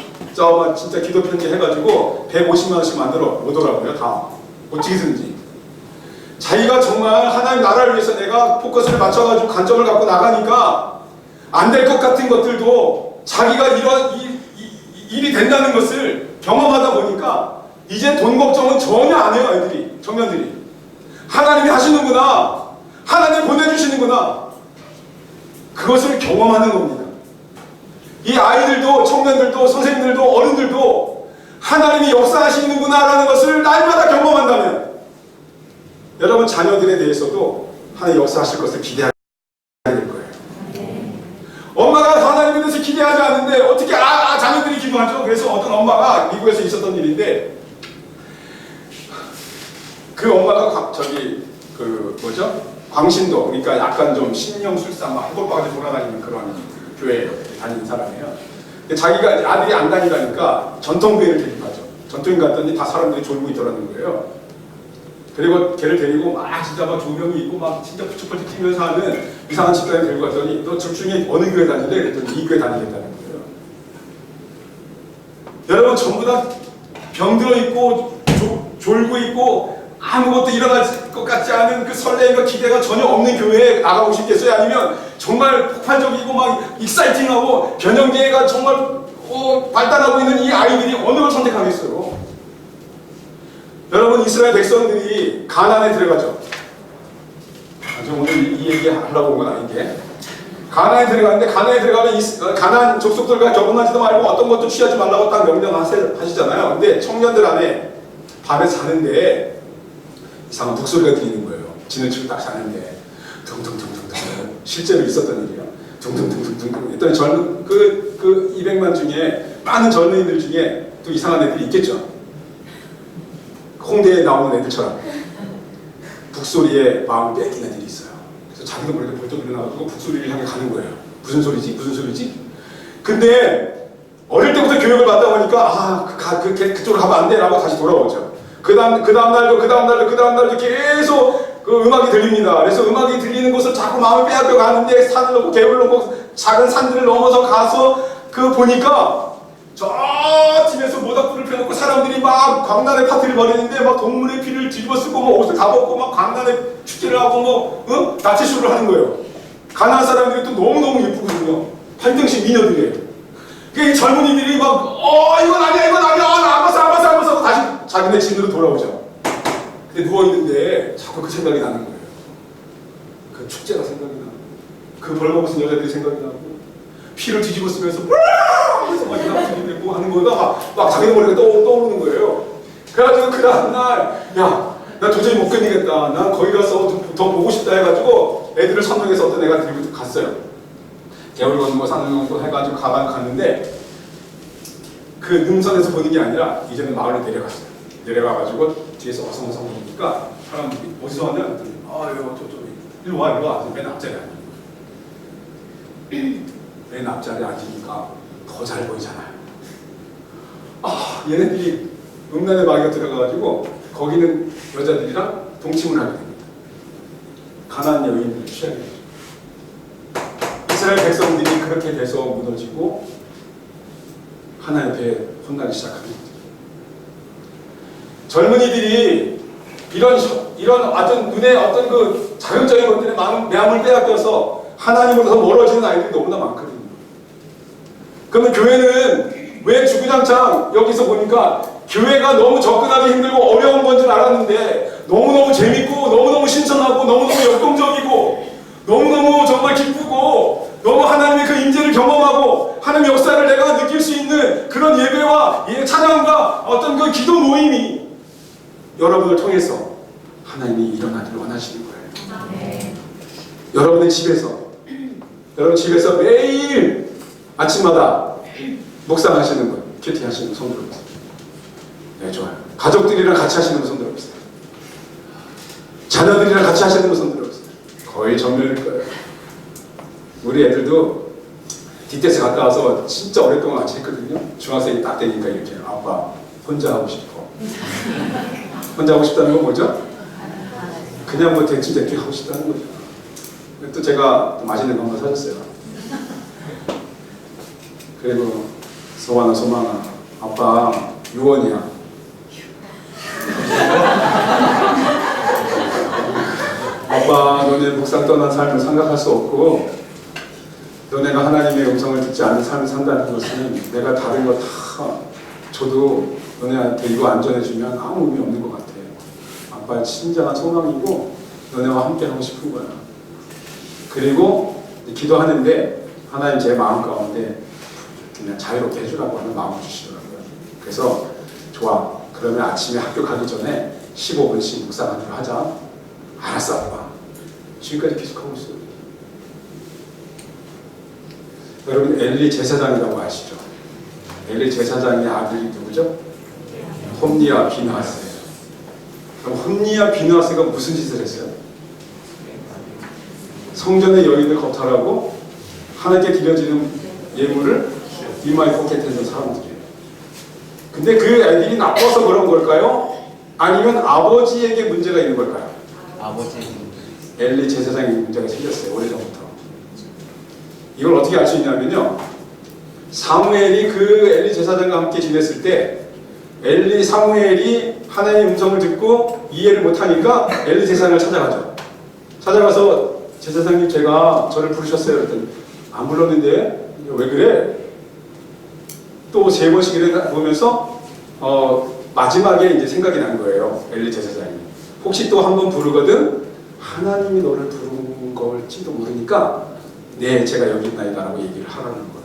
진짜 기도 편지 해가지고 150만 원씩 만들어 오더라고요. 다 어떻게든지 자기가 정말 하나님 나라를 위해서 내가 포커스를 맞춰가지고 관점을 갖고 나가니까 안 될 것 같은 것들도 자기가 이런 일이 된다는 것을 경험하다 보니까 이제 돈 걱정은 전혀 안 해요. 아이들이, 청년들이. 하나님이 하시는구나, 하나님이 보내주시는구나, 그것을 경험하는 겁니다. 이 아이들도, 청년들도, 선생님들도, 어른들도 하나님이 역사하시는구나 라는 것을 날마다 경험한다면 여러분 자녀들에 대해서도 하나님 역사하실 것을 기대하게 될 거예요. 엄마가 하나님에 대해서 기대하지 않는데 어떻게 자녀들이 기도하죠? 그래서 어떤 엄마가 미국에서 있었던 일인데 그 엄마가 광신도, 그러니까 약간 좀 신령술사 막 한골바가지 돌아다니는 그런 교회에 다니는 사람이에요. 자기가 아들이 안 다니다니까 전통교회를 데리고가죠. 전통교회 갔더니 다 사람들이 졸고 있더라는 거예요. 그리고 걔를 데리고 진짜 막 조명이 있고 막 진짜 푸쩍푸쩍 뛰면서 하는 이상한 집단에 데리고 갔더니 너 둘 중에 어느 교회 다닐래? 그랬더니 이 교회 다니겠다는 거예요. 여러분 전부 다 병들어 있고 졸고 있고 아무것도 일어날 것 같지 않은 그 설렘과 기대가 전혀 없는 교회에 나가고 싶겠어요? 아니면 정말 폭발적이고 막 익사이팅하고 변형계가 정말 발달하고 있는 이 아이들이 어느 걸 선택하겠어요? 여러분 이스라엘 백성들이 가나안에 들어가죠. 오늘 이 얘기 하려고 온 건 아닌데 가나안에 들어가는데 가나안에 들어가면 가나안 족속들과 결혼하지도 말고 어떤 것도 취하지 말라고 딱 명령하시잖아요. 근데 청년들 안에 밤에 자는데 이상한 북소리가 들리는 거예요. 지는 치고 딱 자는데 둥둥둥둥둥 실제로 있었던 일이에요. 둥둥둥둥둥 했더니 젊은 그 200만 중에 많은 젊은이들 중에 또 이상한 애들이 있겠죠. 홍대에 나오는 애들처럼 북소리에 마음을 뺏기는 애들이 있어요. 그래서 자기도 모르게 벌떡 일어나가지고 북소리를 향해 가는 거예요. 무슨 소리지? 무슨 소리지? 근데 어릴 때부터 교육을 받다 보니까 그쪽으로 가면 안 돼 라고 다시 돌아오죠. 그 다음 날도 계속 그 음악이 들립니다. 그래서 음악이 들리는 곳을 자꾸 마음을 빼앗겨 가는데 산을 넘고 개울을 넘고 작은 산들을 넘어서 가서 보니까 저 집에서 모닥불을 펴놓고 사람들이 막 광란의 파티를 벌이는데 막 동물의 피를 뒤집어 쓰고 막 옷을 다 벗고 막 광란의 축제를 하고 나체쇼를 하는 거예요. 가나안 사람들이 또 너무너무 예쁘거든요. 8등씩 미녀들이에요. 그 젊은이들이 막 이건 아니야 나 안 봤어 하고 다시 자기네 집으로 돌아오죠. 근데 누워있는데 자꾸 그 생각이 나는 거예요. 그 축제가 생각이 나고 그 벌거벗은 여자들이 생각이 나고 피를 뒤집어 쓰면서 하면서 막 이상한 소리 내고 하는 거가 막 자기 머리가 떠오르는 거예요. 그래가지고 그 다음날 야, 나 도저히 못 견디겠다. 난 거기 가서 더 보고 싶다 해가지고 애들을 선동해서 어떤 애가 들고 갔어요. 개울 건너 거 산을 넘고 해가지고 갔는데 그 능선에서 보는 게 아니라 이제는 마을로 내려갔어요. 내려가가지고 뒤에서 어성어성 보니까 사람들이 어디서 왔냐 했더니 이거 저쪽에 일로 와 맨 앞자리에 앉는 거예요. 맨 앞자리에 앉으니까 더 잘 보이잖아요. 얘네들이 음란의 마귀가 들어가가지고 거기는 여자들이랑 동침을 하게 됩니다. 가나안 여인들을 취하게 되죠. 이스라엘 백성들이 그렇게 돼서 무너지고 하나님 앞에 혼나기 시작합니다. 젊은이들이 이런 어떤 눈에 어떤 그 자극적인 것들에 마음을 빼앗겨서 하나님으로서 멀어지는 아이들이 너무나 많거든요. 그러면 교회는 왜 주구장창 여기서 보니까 교회가 너무 접근하기 힘들고 어려운 건 줄 알았는데 너무너무 재밌고 너무너무 신선하고 너무너무 역동적이고 너무너무 정말 기쁘고 너무 하나님의 그 임재를 경험하고 하나님의 역사를 내가 느낄 수 있는 그런 예배와 찬양과 어떤 그 기도 모임이 여러분을 통해서 하나님이 일어나기를 원하시는 거예요. 여러분 집에서 매일 아침마다 묵상하시는 분, 큐티 하시는 분 손 들어보세요. 네, 좋아요. 가족들이랑 같이 하시는 분 손 들어보세요. 자녀들이랑 같이 하시는 분 손 들어보세요. 거의 전멸일 거예요. 우리 애들도 DTS 갔다 와서 진짜 오랫동안 같이 했거든요. 중학생이 딱 되니까 이렇게 아빠 혼자 하고 싶어. 혼자 하고 싶다는 건 뭐죠? 그냥 뭐 대충 하고 싶다는 거죠. 또 제가 또 맛있는 거 한번 사줬어요. 그리고 소망아 아빠 유언이야. 아빠 너네 묵상 떠난 삶을 생각할 수 없고 너네가 하나님의 음성을 듣지 않는 삶을 산다는 것은 내가 다른 거 다 줘도 너네한테 이거 안 전해주면 아무 의미 없는 것 같아. 아빠의 진정한 소망이고 너네와 함께 하고 싶은 거야. 그리고 기도하는데 하나님 제 마음 가운데 그냥 자유롭게 해주라고 하는 마음을 주시더라고요. 그래서 좋아. 그러면 아침에 학교 가기 전에 15분씩 묵상하기로 하자. 알았어 아빠. 지금까지 계속하고 있어요. 여러분 엘리 제사장이라고 아시죠? 엘리 제사장의 아들이 누구죠? 홈니와 비느하스예요. 그럼 홈니와 비느하스가 무슨 짓을 했어요? 성전의 여인을 거탈하고 하나님께 드려지는 예물을 이마에 포켓했던 사람들이에요. 근데 그 애들이 나빠서 그런 걸까요? 아니면 아버지에게 문제가 있는 걸까요? 아버지. 엘리 제사장에 문제가 생겼어요. 오래전부터. 이걸 어떻게 알 수 있냐면요. 사무엘이 그 엘리 제사장과 함께 지냈을 때 사무엘이 하나님의 음성을 듣고 이해를 못하니까 엘리 제사장을 찾아가죠. 찾아가서 제사장님 제가 저를 부르셨어요. 그랬더니 안 불렀는데 왜 그래? 또 3번씩 보면서 마지막에 이제 생각이 난 거예요. 엘리 제사장이. 혹시 또 한 번 부르거든 하나님이 너를 부른 걸지도 모르니까 네 제가 여기 있나이다라고 얘기를 하라는 거예요.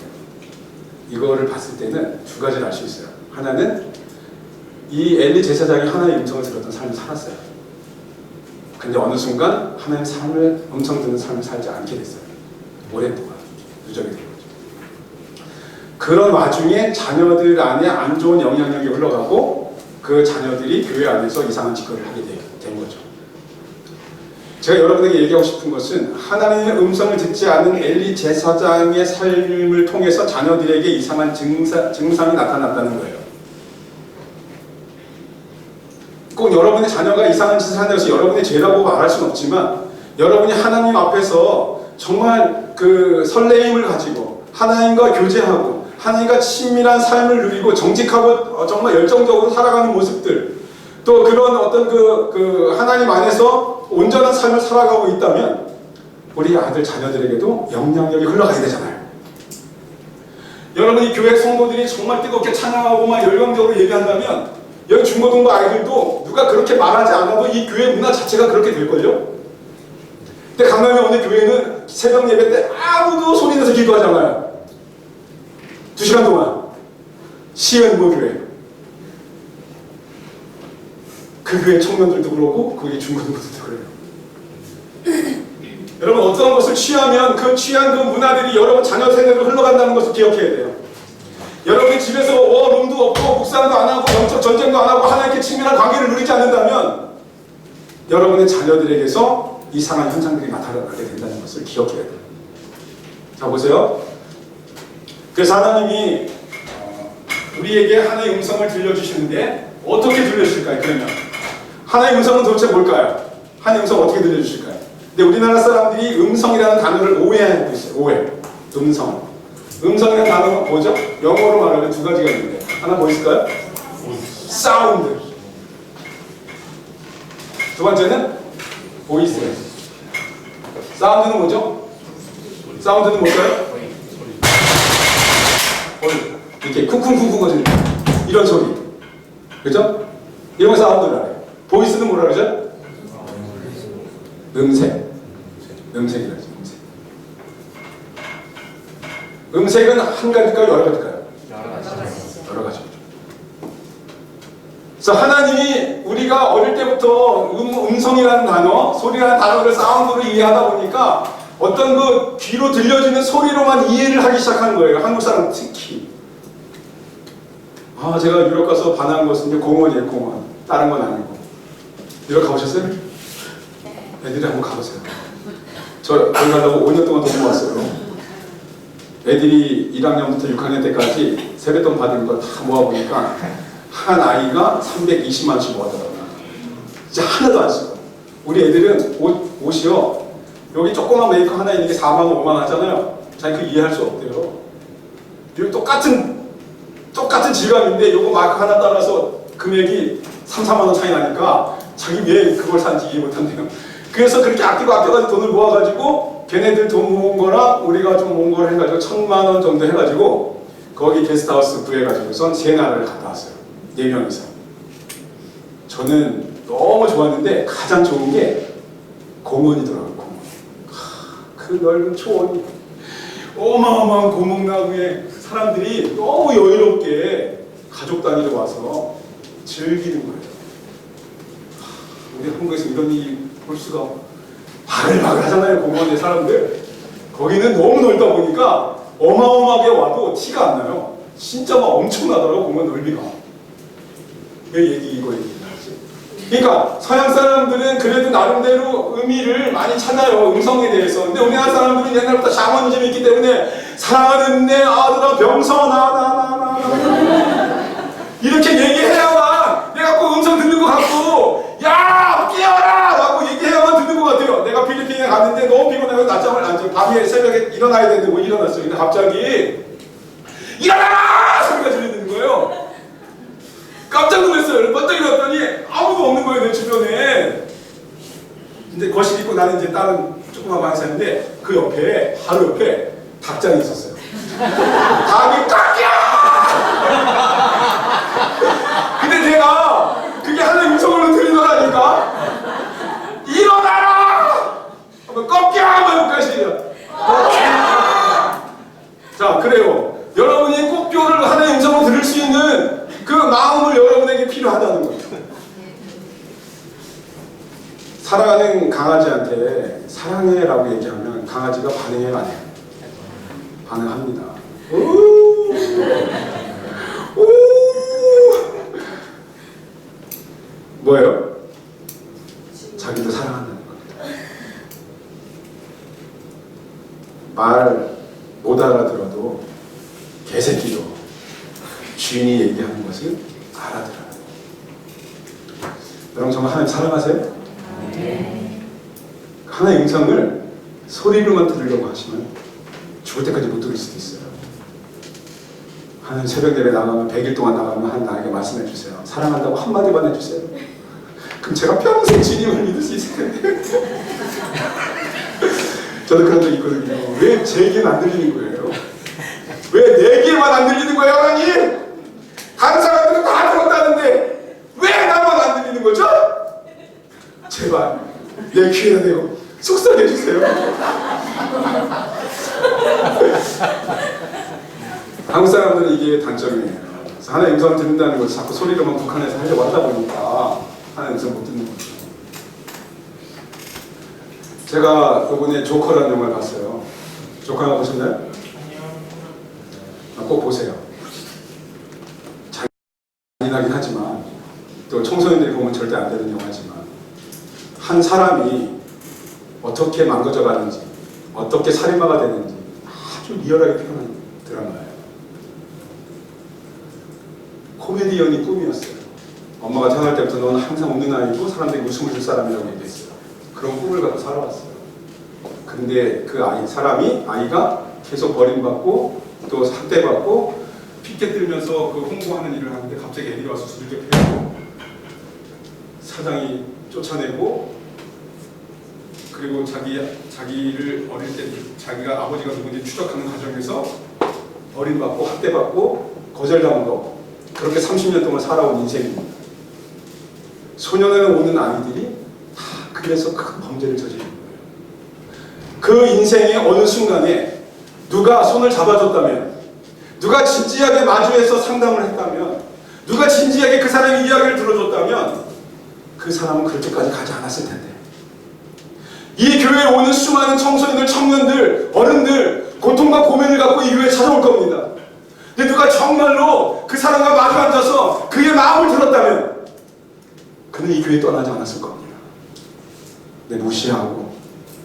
이거를 봤을 때는 두 가지를 알 수 있어요. 하나는 이 엘리 제사장이 하나님의 음성을 들었던 삶을 살았어요. 근데 어느 순간 하나님의 음성 듣는 삶을 살지 않게 됐어요. 오랫동안 누적이 된 거죠. 그런 와중에 자녀들 안에 안 좋은 영향력이 흘러가고 그 자녀들이 교회 안에서 이상한 짓거리를 하게 된 거죠. 제가 여러분에게 얘기하고 싶은 것은 하나님의 음성을 듣지 않은 엘리 제사장의 삶을 통해서 자녀들에게 이상한 증상이 나타났다는 거예요. 꼭 여러분의 자녀가 이상한 짓을 한다고 해서 여러분의 죄라고 말할 수는 없지만 여러분이 하나님 앞에서 정말 그 설레임을 가지고 하나님과 교제하고 하나님과 친밀한 삶을 누리고 정직하고 정말 열정적으로 살아가는 모습들 또 그런 어떤 그 하나님 안에서 온전한 삶을 살아가고 있다면 우리 아들 자녀들에게도 영향력이 흘러가야 되잖아요. 여러분이 교회 성도들이 정말 뜨겁게 찬양하고 막 열광적으로 예배한다면 여기 중고등부 아이들도 누가 그렇게 말하지 않아도 이 교회 문화 자체가 그렇게 될걸요? 근데 강남에 오는 교회는 새벽 예배 때 아무도 소리 내서 기도하지 않아요. 2시간 동안. 시은모 교회. 그 교회 청년들도 그러고, 그 교회 중고등부들도 그래요. 여러분, 어떤 것을 취하면 그 취한 그 문화들이 여러분 자녀 세대로 흘러간다는 것을 기억해야 돼요. 여러분이 집에서 룸도 없고 묵상도 안 하고 영적 전쟁도 안 하고 하나님께 친밀한 관계를 누리지 않는다면 여러분의 자녀들에게서 이상한 현상들이 나타나게 된다는 것을 기억해야 돼요. 자, 보세요. 그래서 하나님이 우리에게 하나님의 음성을 들려주시는데 어떻게 들려주실까요? 그러면 하나님의 음성은 도대체 뭘까요? 하나님의 음성 어떻게 들려주실까요? 근데 우리나라 사람들이 음성이라는 단어를 오해하고 있어요. 오해. 음성이라는 단어가 뭐죠? 영어로 말하면 두 가지가 있는데 하나 뭐 있을까요? 사운드. 두 번째는 보이스. 사운드는 뭐죠? 사운드는 뭘까요? 소리. 이렇게 쿵쿵쿵쿵 거리는 이런 소리. 그죠? 이런 거 사운드를 알아요. 보이스는 뭐라 그러죠? 음색. 음색이라고 하죠. 음색은 한 가지일까요? 여러 가지일까요? 여러 가지죠. 그래서 하나님이 우리가 어릴 때부터 음성이라는 단어, 소리라는 단어를 사운드로 이해하다 보니까 어떤 그 귀로 들려지는 소리로만 이해를 하기 시작한 거예요. 한국 사람 특히. 제가 유럽 가서 반한 것은 이제 공원이에요, 공원. 다른 건 아니고. 유럽 가보셨어요? 애들이 한번 가보세요. 저 거기 가려고 5년 동안 돈 모았어요. 애들이 1학년부터 6학년 때까지 세뱃돈 받은 거 다 모아보니까 한 아이가 320만원씩 모았더라고요. 진짜 하나도 안 쓰고. 우리 애들은 옷이요. 여기 조그만 메이커 하나 있는 게 4만원, 5만원 하잖아요. 자기 그 이해할 수 없대요. 그리고 똑같은 질감인데 요거 마크 하나 따라서 금액이 3, 4만원 차이 나니까 자기 왜 그걸 산지 이해 못한대요. 그래서 그렇게 아껴가지고 돈을 모아가지고 걔네들 돈 모은 거랑 우리가 좀 모은 걸 해가지고 1,000만원 정도 해가지고 거기 게스트하우스 구해가지고선 세 나라를 갔다 왔어요. 4명이서. 저는 너무 좋았는데 가장 좋은 게 공원이더라고요. 공원. 그 넓은 초원이 어마어마한 고목나무에 사람들이 너무 여유롭게 가족 단위로 와서 즐기는 거예요. 우리 한국에서 이런 일이 볼 수가 바글바글 하잖아요. 공원에 사람들. 거기는 너무 넓다 보니까 어마어마하게 와도 티가 안 나요. 진짜 막 엄청나더라고 공원 넓이가. 왜 이거 얘기하지? 그러니까 서양 사람들은 그래도 나름대로 의미를 많이 찾아요. 음성에 대해서. 근데 우리나라 사람들은 옛날부터 샤머니즘이 있기 때문에 사랑하는 내 아들아 병서 나 이렇게 얘기해야만 내가 꼭 음성 듣는 것 같고 야 깨어라 라고 얘기해야만 듣는 것 같아요. 내가 필리핀에 갔는데 너무 피곤해서 낮잠을 안 자고 밤에 새벽에 일어나야 되는데 못 일어났어요. 근데 갑자기 일어나라 소리가 들리는 거예요. 깜짝 놀랐어요. 번쩍 일어났더니 아무도 없는 거예요, 내 주변에. 근데 거실 있고 나는 이제 다른 조그만 방에 사는데 그 옆에, 바로 옆에 닭장이 있었어요. 닭이 깎여! 근데 내가 그게 하나의 음성으로 들리더라니까. 일어나라! 한번 꺾여! 한번 해볼까요, 시작. 자, 그래요. 여러분이 꺾여를 하나의 음성으로 들을 수 있는 그 마음을 여러분에게 필요하다는 거죠. 사랑하는 강아지한테 사랑해라고 얘기하면 강아지가 반응해요, 안 해요? 반응합니다. 뭐예요? 자기도 사랑한다는 겁니다. 말 못 알아들어도 개새끼도 주인이 얘기하는 것을 알아들어요. 여러분 정말 하나님 사랑하세요? 네. 하나의 음성을 소리로만 들으려고 하시면 죽을 때까지 못 들을 수도 있어요. 하나님 새벽 예배 나가면 100일 동안 나가면 하나님 나에게 말씀해 주세요. 사랑한다고 한마디만 해주세요. 그럼 제가 평생 주님을 믿을 수 있을 텐데. 저도 그런 적 있거든요. 왜 제 얘기는 안 들리는 거예요? 왜 내 귀에만 안 들리는 거예요, 하나님? 다른 사람들은 다 들었다는데 왜 나만 안 들리는 거죠? 제발 내 귀에 대고 속삭여주세요. 한국 사람들은 이게 단점이에요. 그래서 하나의 음성을 듣는다는 것을 자꾸 소리로만 북한에서 하려고 하다 보니까 하나의 음성 못 듣는 거죠. 제가 이번에 조커라는 영화를 봤어요. 조커 영화 보셨나요? 꼭 보세요. 잔인하긴 하지만 또 청소년들이 보면 절대 안 되는 영화지만 한 사람이 어떻게 망가져 가는지 어떻게 살인마가 되는지 아주 리얼하게 표현한 드라마예요. 코미디언이 꿈이었어요. 엄마가 태어날 때부터 넌 항상 웃는 아이고 사람들이 웃음을 줄 사람이라고 얘기했어요. 그런 꿈을 갖고 살아왔어요. 근데 그 아이가 계속 버림받고 또 학대받고 피켓 들면서 그 홍보하는 일을 하는데 갑자기 애들이 와서 두들겨 패고 사장이 쫓아내고 그리고 자기를 어릴 때 자기가 아버지가 누군지 추적하는 과정에서 버림받고 학대받고 거절당하고 그렇게 30년 동안 살아온 인생입니다. 소년원에 오는 아이들이 다 그래서 큰 범죄를 저지르는 거예요. 그 인생의 어느 순간에 누가 손을 잡아줬다면, 누가 진지하게 마주해서 상담을 했다면, 누가 진지하게 그 사람의 이야기를 들어줬다면 그 사람은 그렇게까지 가지 않았을 텐데. 이 교회에 오는 수많은 청소년들, 청년들, 어른들 고통과 고민을 갖고 이 교회에 찾아올 겁니다. 근데 누가 정말로 그 사람과 마주 앉아서 그의 마음을 들었다면 그는 이 교회에 떠나지 않았을 겁니다. 근데 무시하고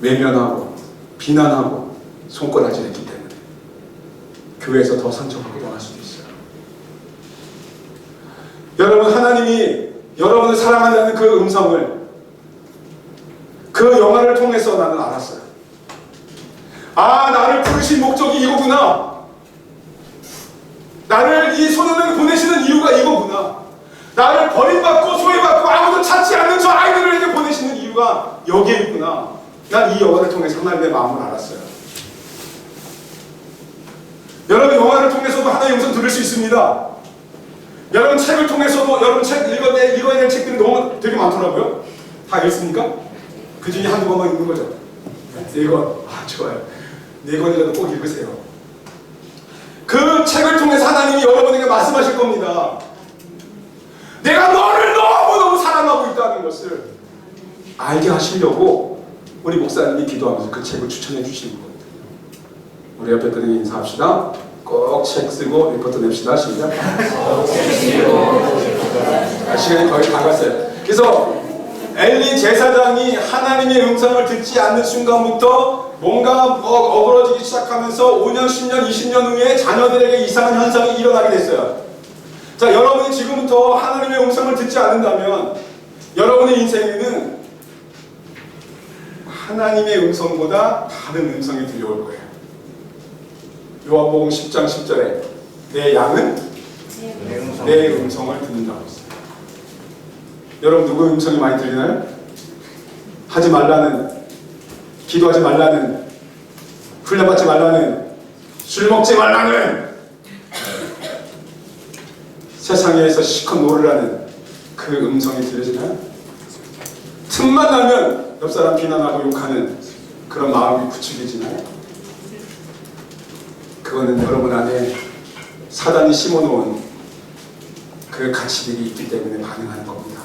외면하고 비난하고 손가락질했기 때문에 교회에서 더 상처받고 떠날 수도 있어요. 여러분, 하나님이 여러분을 사랑한다는 그 음성을 그 영화를 통해서 나는 알았어요. 아, 나를 부르신 목적이 이거구나. 나를 이 소년을 보내시는 이유가 이거구나. 나를 버림받고 소외받고 아무도 찾지 않는 저 아이들에게 보내시는 이유가 여기에 있구나. 난 이 영화를 통해서 하나님의 마음을 알았어요. 여러분, 영화를 통해서도 하나의 음성 들을 수 있습니다. 여러분, 책을 통해서도 여러분 책 읽어야 될 책들이 너무 되게 많더라고요. 다 읽습니까? 그 중에 한두 권만 읽는 거죠. 4권. 아, 좋아요. 4권이라도 꼭 읽으세요. 그 책을 통해서 하나님이 여러분에게 말씀하실 겁니다. 내가 너를 너무너무 사랑하고 있다는 것을 알게 하시려고 우리 목사님이 기도하면서 그 책을 추천해 주시는 겁니다. 우리 옆에 분에게 인사합시다. 꼭 책 쓰고 리포트 냅시다. 시작. 시간이 거의 다 갔어요. 그래서 엘리 제사장이 하나님의 음성을 듣지 않는 순간부터 뭔가 어그러지기 시작하면서 5년, 10년, 20년 후에 자녀들에게 이상한 현상이 일어나게 됐어요. 자, 여러분이 지금부터 하나님의 음성을 듣지 않는다면 여러분의 인생에는 하나님의 음성보다 다른 음성이 들려올 거예요. 요한복음 10장 10절에 내 양은 내 음성을 듣는다고 했어요. 여러분, 누구의 음성이 많이 들리나요? 하지 말라는, 기도하지 말라는, 훈련받지 말라는, 술 먹지 말라는, 세상에서 시컷 놀으라는 그 음성이 들려지나요? 틈만 나면 옆 사람 비난하고 욕하는 그런 마음이 부추겨지나요? 그거는 여러분 안에 사단이 심어놓은 그 가치들이 있기 때문에 반응하는 겁니다.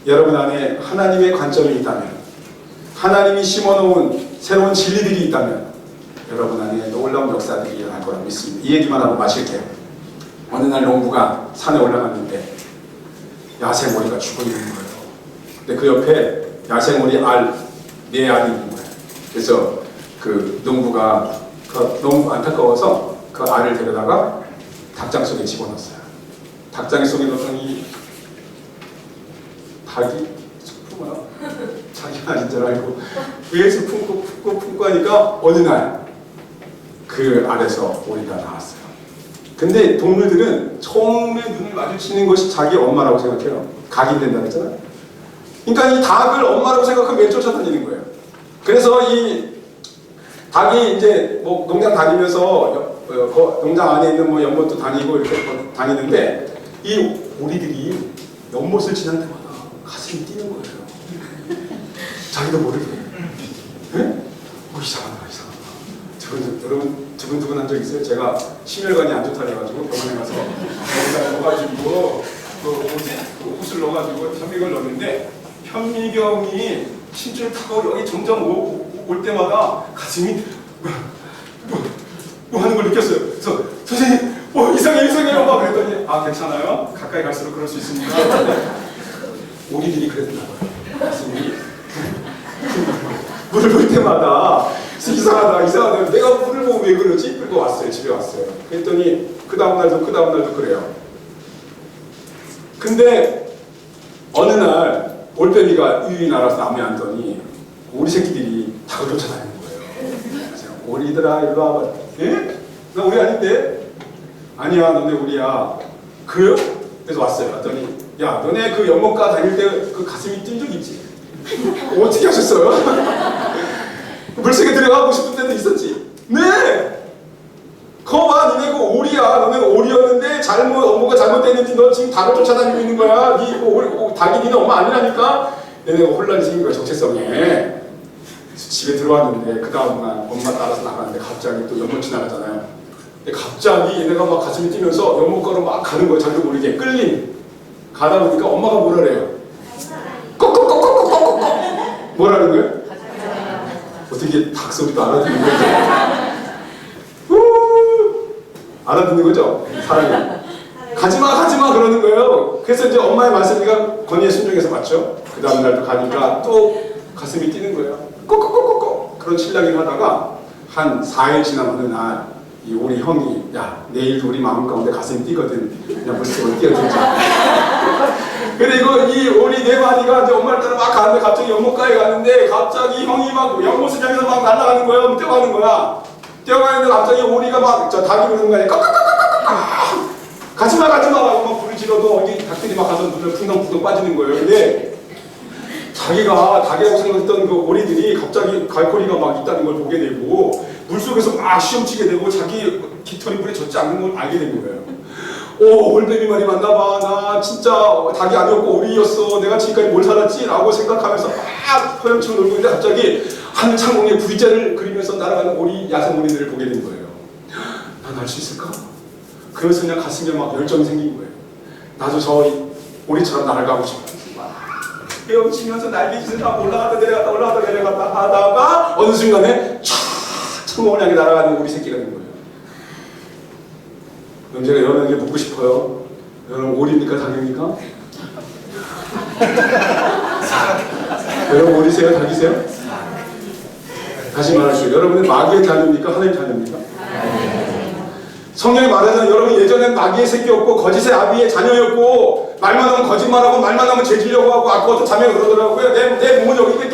여러분 안에 하나님의 관점이 있다면, 하나님이 심어놓은 새로운 진리들이 있다면 여러분 안에 놀라운 역사들이 일어날 거라고 믿습니다. 이 얘기만 하고 마칠게요. 어느 날 농부가 산에 올라갔는데 야생오리가 죽어있는 거예요. 근데 그 옆에 야생오리 알, 4알이 있는 거예요. 그래서 그 농부가 너무 안타까워서 그 알을 데려다가 닭장 속에 집어넣었어요. 닭장 속에 넣었더니 닭이 소풍아 자기 아닌 줄 알고 위에서 품고 하니까 어느 날 그 알에서 오리가 나왔어요. 근데 동물들은 처음에 눈을 마주치는 것이 자기 엄마라고 생각해요. 각인된다 그랬잖아요. 그러니까 이 닭을 엄마라고 생각하면 왜 쫓아다니는 거예요. 그래서 이 닭이 이제 뭐 농장 다니면서 농장 안에 있는 뭐 연못도 다니고 이렇게 다니는데 이 오리들이 연못을 지날 때마다 가슴이 뛰는 거예요. 자기도 모르게. 예? 이상하다. 여러분 두근두근 한 적 있어요? 제가 심혈관이 안 좋다 그래가지고 병원에 가서 여기다 넣어가지고 그 옷을 넣어가지고 현미경을 넣었는데 현미경이 신줄 타고 여기 점점 올 때마다 가슴이 뭐 하는 걸 느꼈어요. 그래서 선생님 이상해요 막 그랬더니 아 괜찮아요? 가까이 갈수록 그럴 수 있습니다. 오리들이 그랬나 봐요. 가슴이 물을 볼 때마다 이상하다. 내가 물을 보고 왜 그러지? 그리고 왔어요. 집에 왔어요. 그랬더니 그 다음날도 그래요. 근데 어느 날 올빼미가 유유히 날아서 나무에 앉더니 오리 새끼들이 닭을 쫓아다니는 거예요. 그래서 오리들아 일로 와봐. 예? 나 오리 아닌데? 아니야 너네 오리야. 그래요? 그래서 왔어요. 왔더니 야 너네 그 연못가 다닐 때 그 가슴이 뛴 적 있지? 어떻게 하셨어요? 물속에 들어가고 싶은 때도 있었지? 네! 거봐 니네 그 오리야. 너네 오리였는데 업무가 잘못됐는지 너 지금 닭을 쫓아다니고 있는 거야. 닭이 니네 엄마 아니라니까? 얘네가 혼란이 생긴 거야 정체성에. 그래서 집에 들어왔는데 그 다음날 엄마 따라서 나가는데 갑자기 또 연못 지나가잖아요. 근데 갑자기 얘네가 막 가슴이 뛰면서 연못가로 막 가는 거야. 자기도 모르게 끌림. 가다 보니까 엄마가 뭐라 그래요? 꼭꼭꼭꼭꼭꼭꼭 뭐라는 거예요? 어떻게 닭 소리도 알아듣는 거죠? 알아듣는 거죠? 사람이. 가지마 그러는 거예요. 그래서 이제 엄마의 말씀이가 권위에 순종해서 맞죠? 그 다음날도 가니까 또 가슴이 뛰는 거예요. 꼭꼭꼭꼭꼭 그런 실랑이를 하다가 한 4일 지난 어느 날 이 우리 형이 야 내일도 우리 마음 가운데 가슴이 뛰거든. 그냥 물속으로 뛰어들자. 그리고 이 오리 네 마리가 이제 엄마를 따라 막 가는데 갑자기 연못가에 가는데 갑자기 형이 막 연못을 향해서 막 날아가는 거예요. 뛰어가는 거야. 뛰어가는데 갑자기 오리가 막 닭이 그러는 거야. 가지마 라고 막 불을 질러도 어디 닭들이 막 가서 눈을 풍덩풍덩 빠지는 거예요. 근데 자기가 닭이라고 생각했던 그 오리들이 갑자기 갈고리가 막 있다는 걸 보게 되고 물속에서 막 시험치게 되고 자기 깃털이 물에 젖지 않는 걸 알게 된 거예요. 올빼미 말이 맞나봐. 나 진짜 닭이 아니었고 오리였어. 내가 지금까지 뭘 살았지? 라고 생각하면서 막 허영치고 놀고 있는데 갑자기 하늘 창공에 V자를 그리면서 날아가는 야생 오리들을 보게 된 거예요. 난 날 수 있을까? 그래서 그냥 가슴에 막 열정이 생긴 거예요. 나도 저 오리처럼 날아가고 싶어. 헤엄치면서 날개짓을 하고 올라갔다 내려갔다 하다가 어느 순간에 창공을 향해 날아가는 오리 새끼가 된 거예요. 그럼 제가 여러분에게 묻고 싶어요. 여러분 오리입니까 닭입니까? 여러분 오리세요 닭이세요? 다시 말할게요. 여러분은 마귀의 자녀입니까 하나님의 자녀입니까? 성경이 말하자면 여러분 예전엔 마귀의 새끼였고 거짓의 아비의 자녀였고 말만 하면 거짓말하고 말만 하면 죄지려고 하고 아까 어떤 자매가 그러더라고요. 내 몸은 여기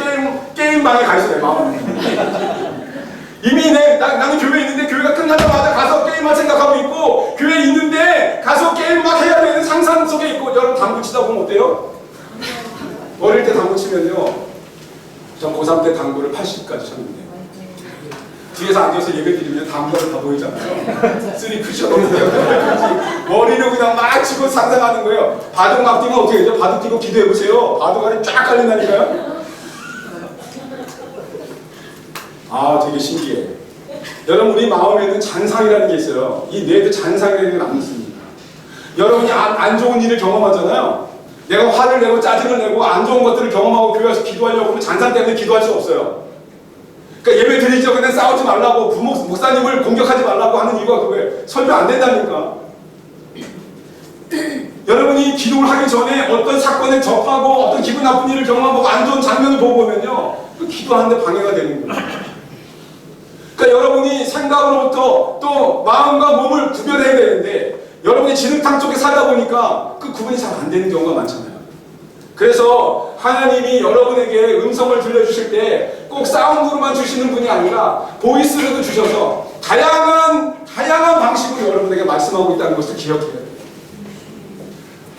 게임방에 가 있어 내 마음은. 이미 나는 교회에 있는데 교회가 끝나자마자 가서 게임할 생각하고 있고 교회에 있는데 가서 게임 막 해야 되는 상상 속에 있고. 여러분 당구 치다 보면 어때요? 어릴 때 당구 치면요 전 고3 때 당구를 80까지 쳤는데 뒤에서 앉아서 예배 드리면 당구가 다 보이잖아요. 쓰리 쿠션 머리를 그냥 막 치고 상상하는 거예요. 바둑 막 뛰면 어떻게 되죠? 바둑 뛰고 기도해보세요. 바둑 안에 쫙 깔린다니까요. 아 되게 신기해. 여러분 우리 마음에는 잔상이라는 게 있어요. 이 뇌도 잔상이라는 게 남습니다. 여러분이 안 좋은 일을 경험하잖아요. 내가 화를 내고 짜증을 내고 안 좋은 것들을 경험하고 교회 와서 기도하려고 하면 잔상 때문에 기도할 수 없어요. 그러니까 예배 드리기 전에 싸우지 말라고 목사님을 공격하지 말라고 하는 이유가 그거예요. 설교 안 된다니까. 여러분이 기도를 하기 전에 어떤 사건을 접하고 어떤 기분 나쁜 일을 경험하고 안 좋은 장면을 보고 보면요 그 기도하는데 방해가 되는 거예요. 그러니까 여러분이 생각으로부터 또 마음과 몸을 구별해야 되는데 여러분이 진흙탕 쪽에 살다 보니까 그 구분이 잘 안 되는 경우가 많잖아요. 그래서 하나님이 여러분에게 음성을 들려주실 때 꼭 사운드로만 주시는 분이 아니라 보이스로도 주셔서 다양한 방식으로 여러분에게 말씀하고 있다는 것을 기억해야 돼요.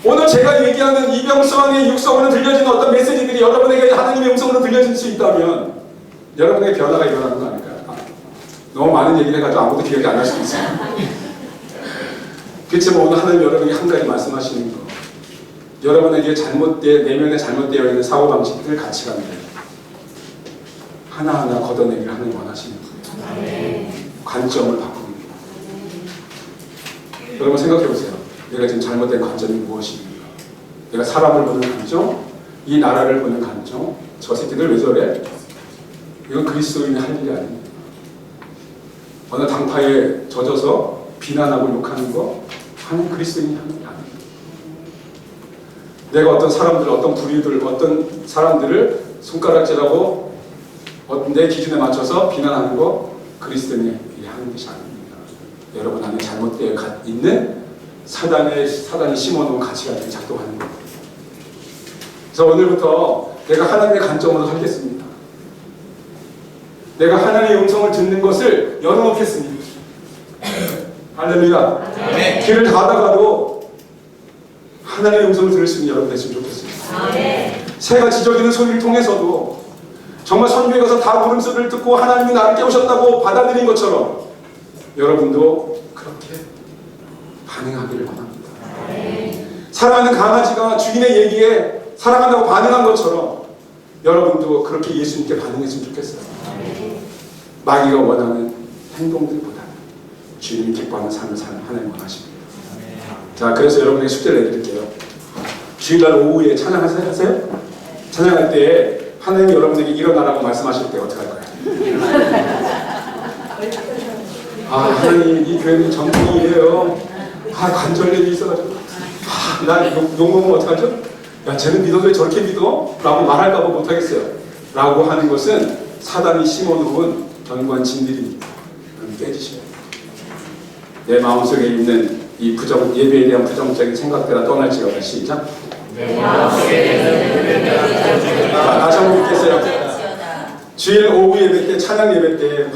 오늘 제가 얘기하는 이병수왕의 육성으로 들려지는 어떤 메시지들이 여러분에게 하나님의 음성으로 들려질 수 있다면 여러분에게 변화가 일어나는 거 아닐까요? 너무 많은 얘기를 해가지고 아무도 기억이 안 날 수도 있어요. 그렇지만 오늘 하나님 여러분에게 한 가지 말씀하시는 거, 여러분에게 내면에 잘못되어 있는 사고방식들, 가치관들, 하나하나 걷어내기를 하나님 원하시는 거예요. 관점을 바꿉니다. 여러분 생각해 보세요. 내가 지금 잘못된 관점이 무엇입니까? 내가 사람을 보는 관점, 이 나라를 보는 관점, 저 새끼들 왜 저래? 이건 그리스도인이 할 일이 아닙니다. 어느 당파에 젖어서 비난하고 욕하는 거 하는 그리스도인이 하는 게 아닙니다. 내가 어떤 사람들, 어떤 부류들, 어떤 사람들을 손가락질하고 내 기준에 맞춰서 비난하는 거 그리스도인이 하는 것이 아닙니다. 여러분 안에 잘못되어 있는 사단이 심어놓은 가치관들이 작동하는 겁니다. 그래서 오늘부터 내가 하나님의 관점으로 살겠습니다. 내가 하나님의 음성을 듣는 것을 열어놓겠습니다. 할렐루야. 길을 가다가도 하나님의 음성을 들을 수 있는 여러분 됐으면 좋겠습니다. 새가 짖어주는 소리를 통해서도 정말 선교에 가서 다 물음소리를 듣고 하나님이 나를 깨우셨다고 받아들인 것처럼 여러분도 그렇게 반응하기를 원합니다. 사랑하는 강아지가 주인의 얘기에 사랑한다고 반응한 것처럼 여러분도 그렇게 예수님께 반응했으면 좋겠어요. 마귀가 원하는 행동들보다는 주님이 기뻐하는 삶을 사는 하나님 원하십니다. 자, 그래서 여러분에게 숙제를 내드릴게요. 주일날 오후에 찬양하세요? 찬양할 때 하나님이 여러분에게 일어나라고 말씀하실 때 어떻게 할 거예요? 아, 하나님 이 교회는 전통이에요. 아, 관절염이 있어가지고 난 욕먹으면 어떡하죠? 야, 쟤는 믿어도 왜 저렇게 믿어? 라고 말할까봐 못하겠어요. 라고 하는 것은 사단이 심어놓은 견고한 진들입니다. 깨지셔야 돼요. 내 마음속에 있는 이 예배에 대한 부정적인 생각들아 떠날지어다. 시작. 다시 한번 묻겠어요. 주일 오후 예배 때, 찬양 예배 때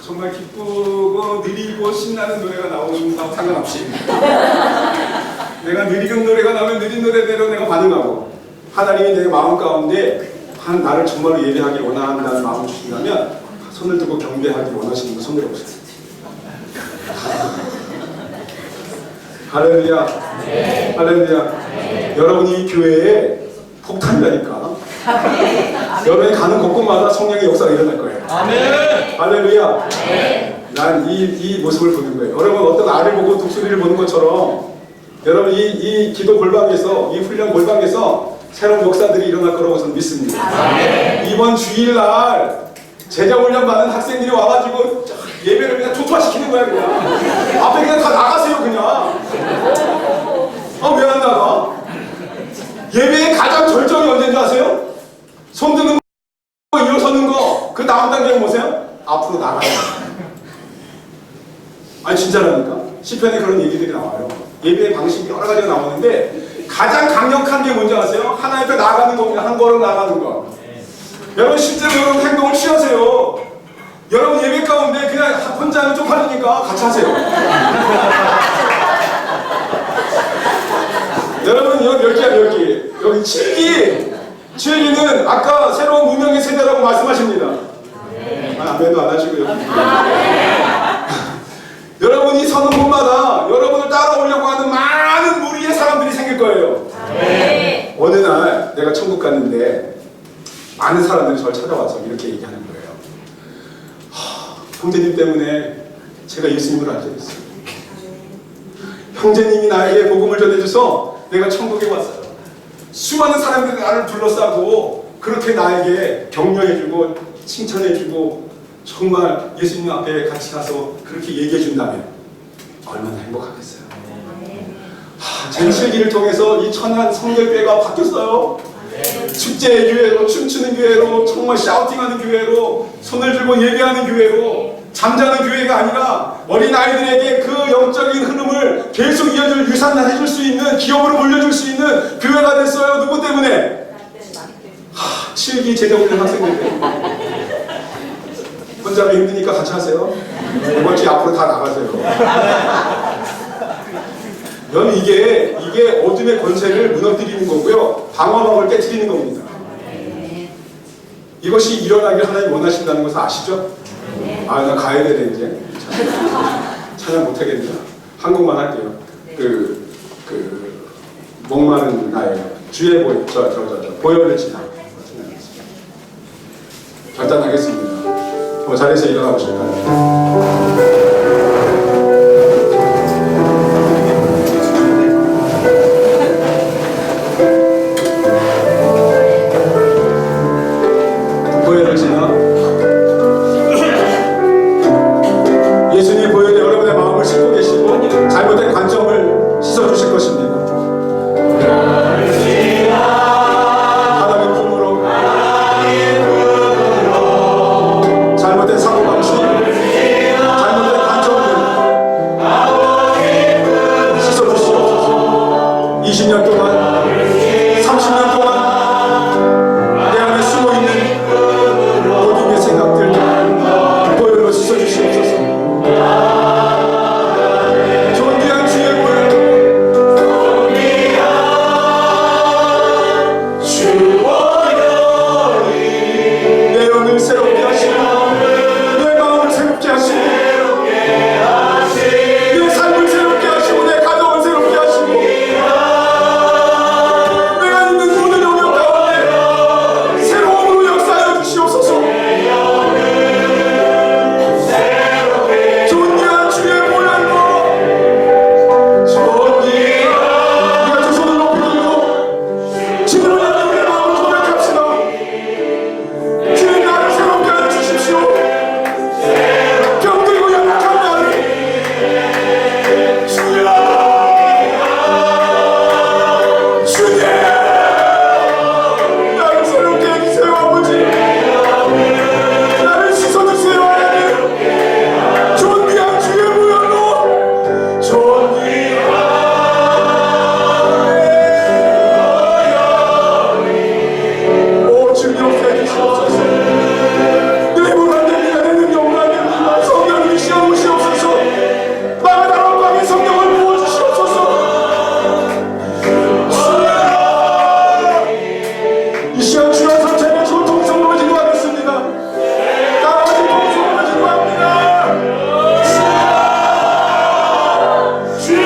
정말 기쁘고 느리고 신나는 노래가 나오는 거하고 상관없이 내가 느리는 노래가 나오면 느린 노래대로 내가 반응하고 하나님이 내 마음 가운데 나를 정말로 예배하기 원한다는 마음을 주신다면 손을 들고 경배하기 원하시는 분 손을 들어보세요. 할렐루야. 할렐루야. 여러분이 이 교회에 폭탄이라니까. 여러분이 가는 곳곳마다 성령의 역사가 일어날 거예요. 할렐루야. 난 이 모습을 보는 거예요. 여러분 어떤 알을 보고 독수리를 보는 것처럼 여러분 이 기도 골방에서, 이 훈련 골방에서 새로운 역사들이 일어날 거라고 저는 믿습니다. 이번 주일날 제자 훈련 받은 학생들이 와가지고 예배를 그냥 초토화시키는 거야. 그냥 앞에 그냥 다 나가세요. 그냥 왜 안 나가? 예배의 가장 절정이 언제인 줄 아세요? 손 드는 거, 일어서는 거. 그 다음 단계는 뭐세요? 앞으로 나가요. 아니 진짜라니까. 시편에 그런 얘기들이 나와요. 예배의 방식이 여러 가지가 나오는데 가장 강력한 게 뭔지 아세요? 하나님 앞에 나가는 겁니다. 한 걸음 나가는 거. 여러분 실제로 여러분 행동을 취하세요. 여러분 예배 가운데 그냥 혼자 하면 쪽팔리니까 같이 하세요. 여러분 여기 몇 개야 몇 개? 여기 7기. 7기는 아까 새로운 문명의 세대라고 말씀하십니다. 아멘도 안 하시고요. 여러분이 서는 곳마다 여러분을 따라오려고 하는 많은 무리의 사람들이 생길 거예요. 어느 날 내가 천국 갔는데 많은 사람들이 저를 찾아와서 이렇게 얘기하는 거예요. 형제님 때문에 제가 예수님을 알게 됐어요. 형제님이 나에게 복음을 전해줘서 내가 천국에 왔어요. 수많은 사람들이 나를 둘러싸고 그렇게 나에게 격려해주고 칭찬해주고 정말 예수님 앞에 같이 가서 그렇게 얘기해준다면 얼마나 행복하겠어요. 제 실기를 통해서 이 천안 성결교회가 바뀌었어요. 축제의 교회로, 춤추는 교회로, 정말 샤우팅하는 교회로, 손을 들고 예배하는 교회로, 잠자는 교회가 아니라 어린아이들에게 그 영적인 흐름을 계속 이어줄, 유산해줄 수 있는, 기업으로 물려줄 수 있는 교회가 됐어요. 누구 때문에? 7기 제자훈련 학생들 때문에. 혼자 하면 힘드니까 같이 하세요. 이번 주에 앞으로 다 나가세요. 여러분 이게 어둠의 권세를 무너뜨리는 거고요. 방어막을 깨트리는 겁니다. 이것이 일어나길 하나님 원하신다는 것을 아시죠? 나 가야 되네 이제. 찬양 못하겠네요. 한국만 할게요. 목마른 나의 주의 보혈을 지나 결단하겠습니다. 그 자리에서 일어나고 싶어요. 보혈을 지나 예수님의 보혈이 여러분의 마음을 씻고 계시고 잘못된 관점을 씻어주실 것입니다. 하나님의 품으로 잘못된 사고방식, 잘못된 관점들 씻어주시옵소서. 20년 동안, 30년 동안 내 안에 숨어있는 모든 생각들 보혈로 씻어주시옵소서. 존귀한 주의 내 영을 새롭게 하시고 내 마음을 새롭게 하시고 내 삶을 새롭게 하시고 내 가정을 새롭게 하시고 내가 있는 모든 영역 가운데 새로움으로 역사하여 주시옵소서. 존귀한 주의 보혈로 우리가 두 손을 높이 들고 주님을 향해 우리의 마음을 고백합시다. 주님 나를 새롭게 하여 주십시오. 병들고 연약한 나를 주님 나를 새롭게 해주세요. 아버지 나를 씻어주세요. 하나님 존귀한 주의 보혈로 오 주님 역사해 주시옵소서. 내 힘으로 안 됩니다. 내 능력으로 안 됩니다. 성령님이 시험하시옵소서. 마음의 나라와 마음의 성령을 부어주시옵소서. 이 시간 주여 선체의 주 통성으로 기도하겠습니다. 나아가지 통성으로 기도합니다. 주여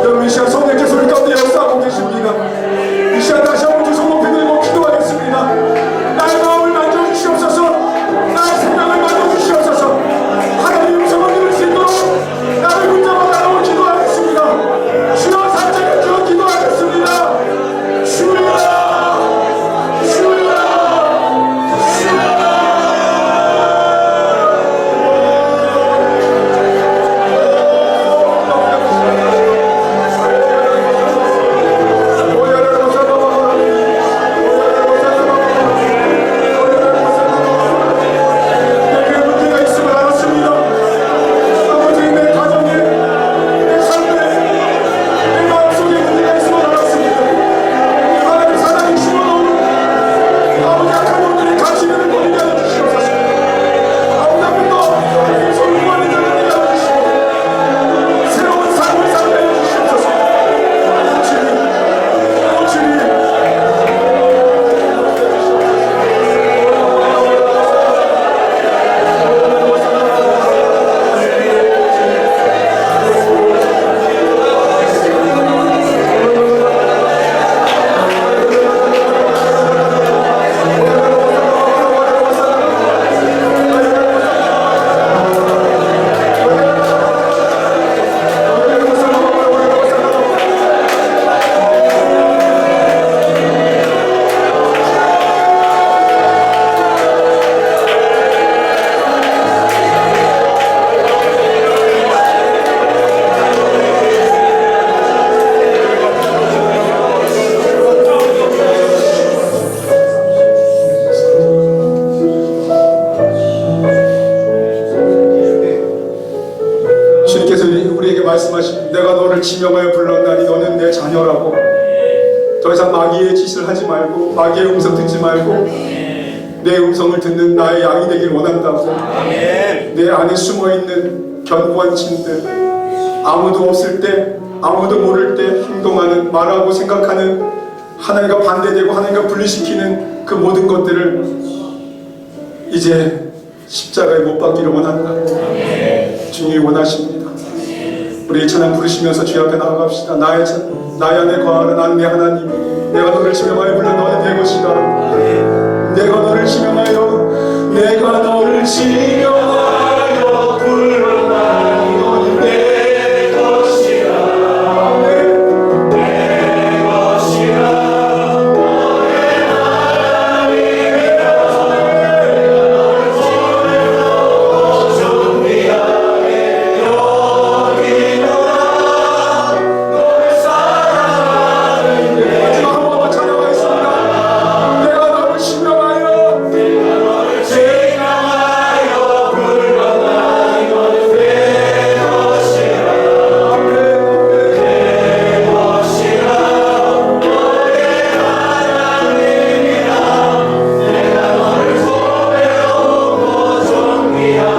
여러분 이 시간 성령께서 우리 가운데 역사하고 계십니다. 이 시간 다시 한번 두 손 높이 들고 기도하겠습니다. 나의 마음을 만져주시옵소서. 나의 생명을 만져주시옵소서. 하나님의 음성을 들을 수 있도록 나를 붙잡아 달라고 기도하겠습니다. 주여 살짝의 주여 기도하겠습니다. 주여 주여 내게 문제가 있음을 알았습니다. 아버지 내 가정에 내 삶에 내 마음속에 문제가 있음을 알았습니다. 하나님 사랑이 심어놓은 아버지 악한 것들이 갇히는 권리게 하여 주시옵소서. 아버지 앞에도 손구하는 자들이 하여 주시고 새로운 삶을 살게 하여 주시옵소서. 주님 주님께서 우리에게 말씀하신 내가 너를 지명하여 불렀나니 너는 내 자녀라고. 더 이상 마귀의 짓을 하지 말고 마귀의 음성 듣지 말고 내 음성을 듣는 나의 양이 되길 원한다고. 내 안에 숨어있는 견고한 짐들, 아무도 없을 때 아무도 모를 때 행동하는 말하고 생각하는 하나님과 반대되고 하나님과 분리시키는 그 모든 것들을 이제 십자가에 못 박기를 원한다. 주님이 원하십니다. 우리 찬양 부르시면서 주여 앞에 나아갑시다. 나의 안에 거하는 안내 하나님, 내가 너를 지명하여 불러 너는 내 것이다. 내가 너를 지명하여 불러나니 너는 내 것이다. 내 것이다. We are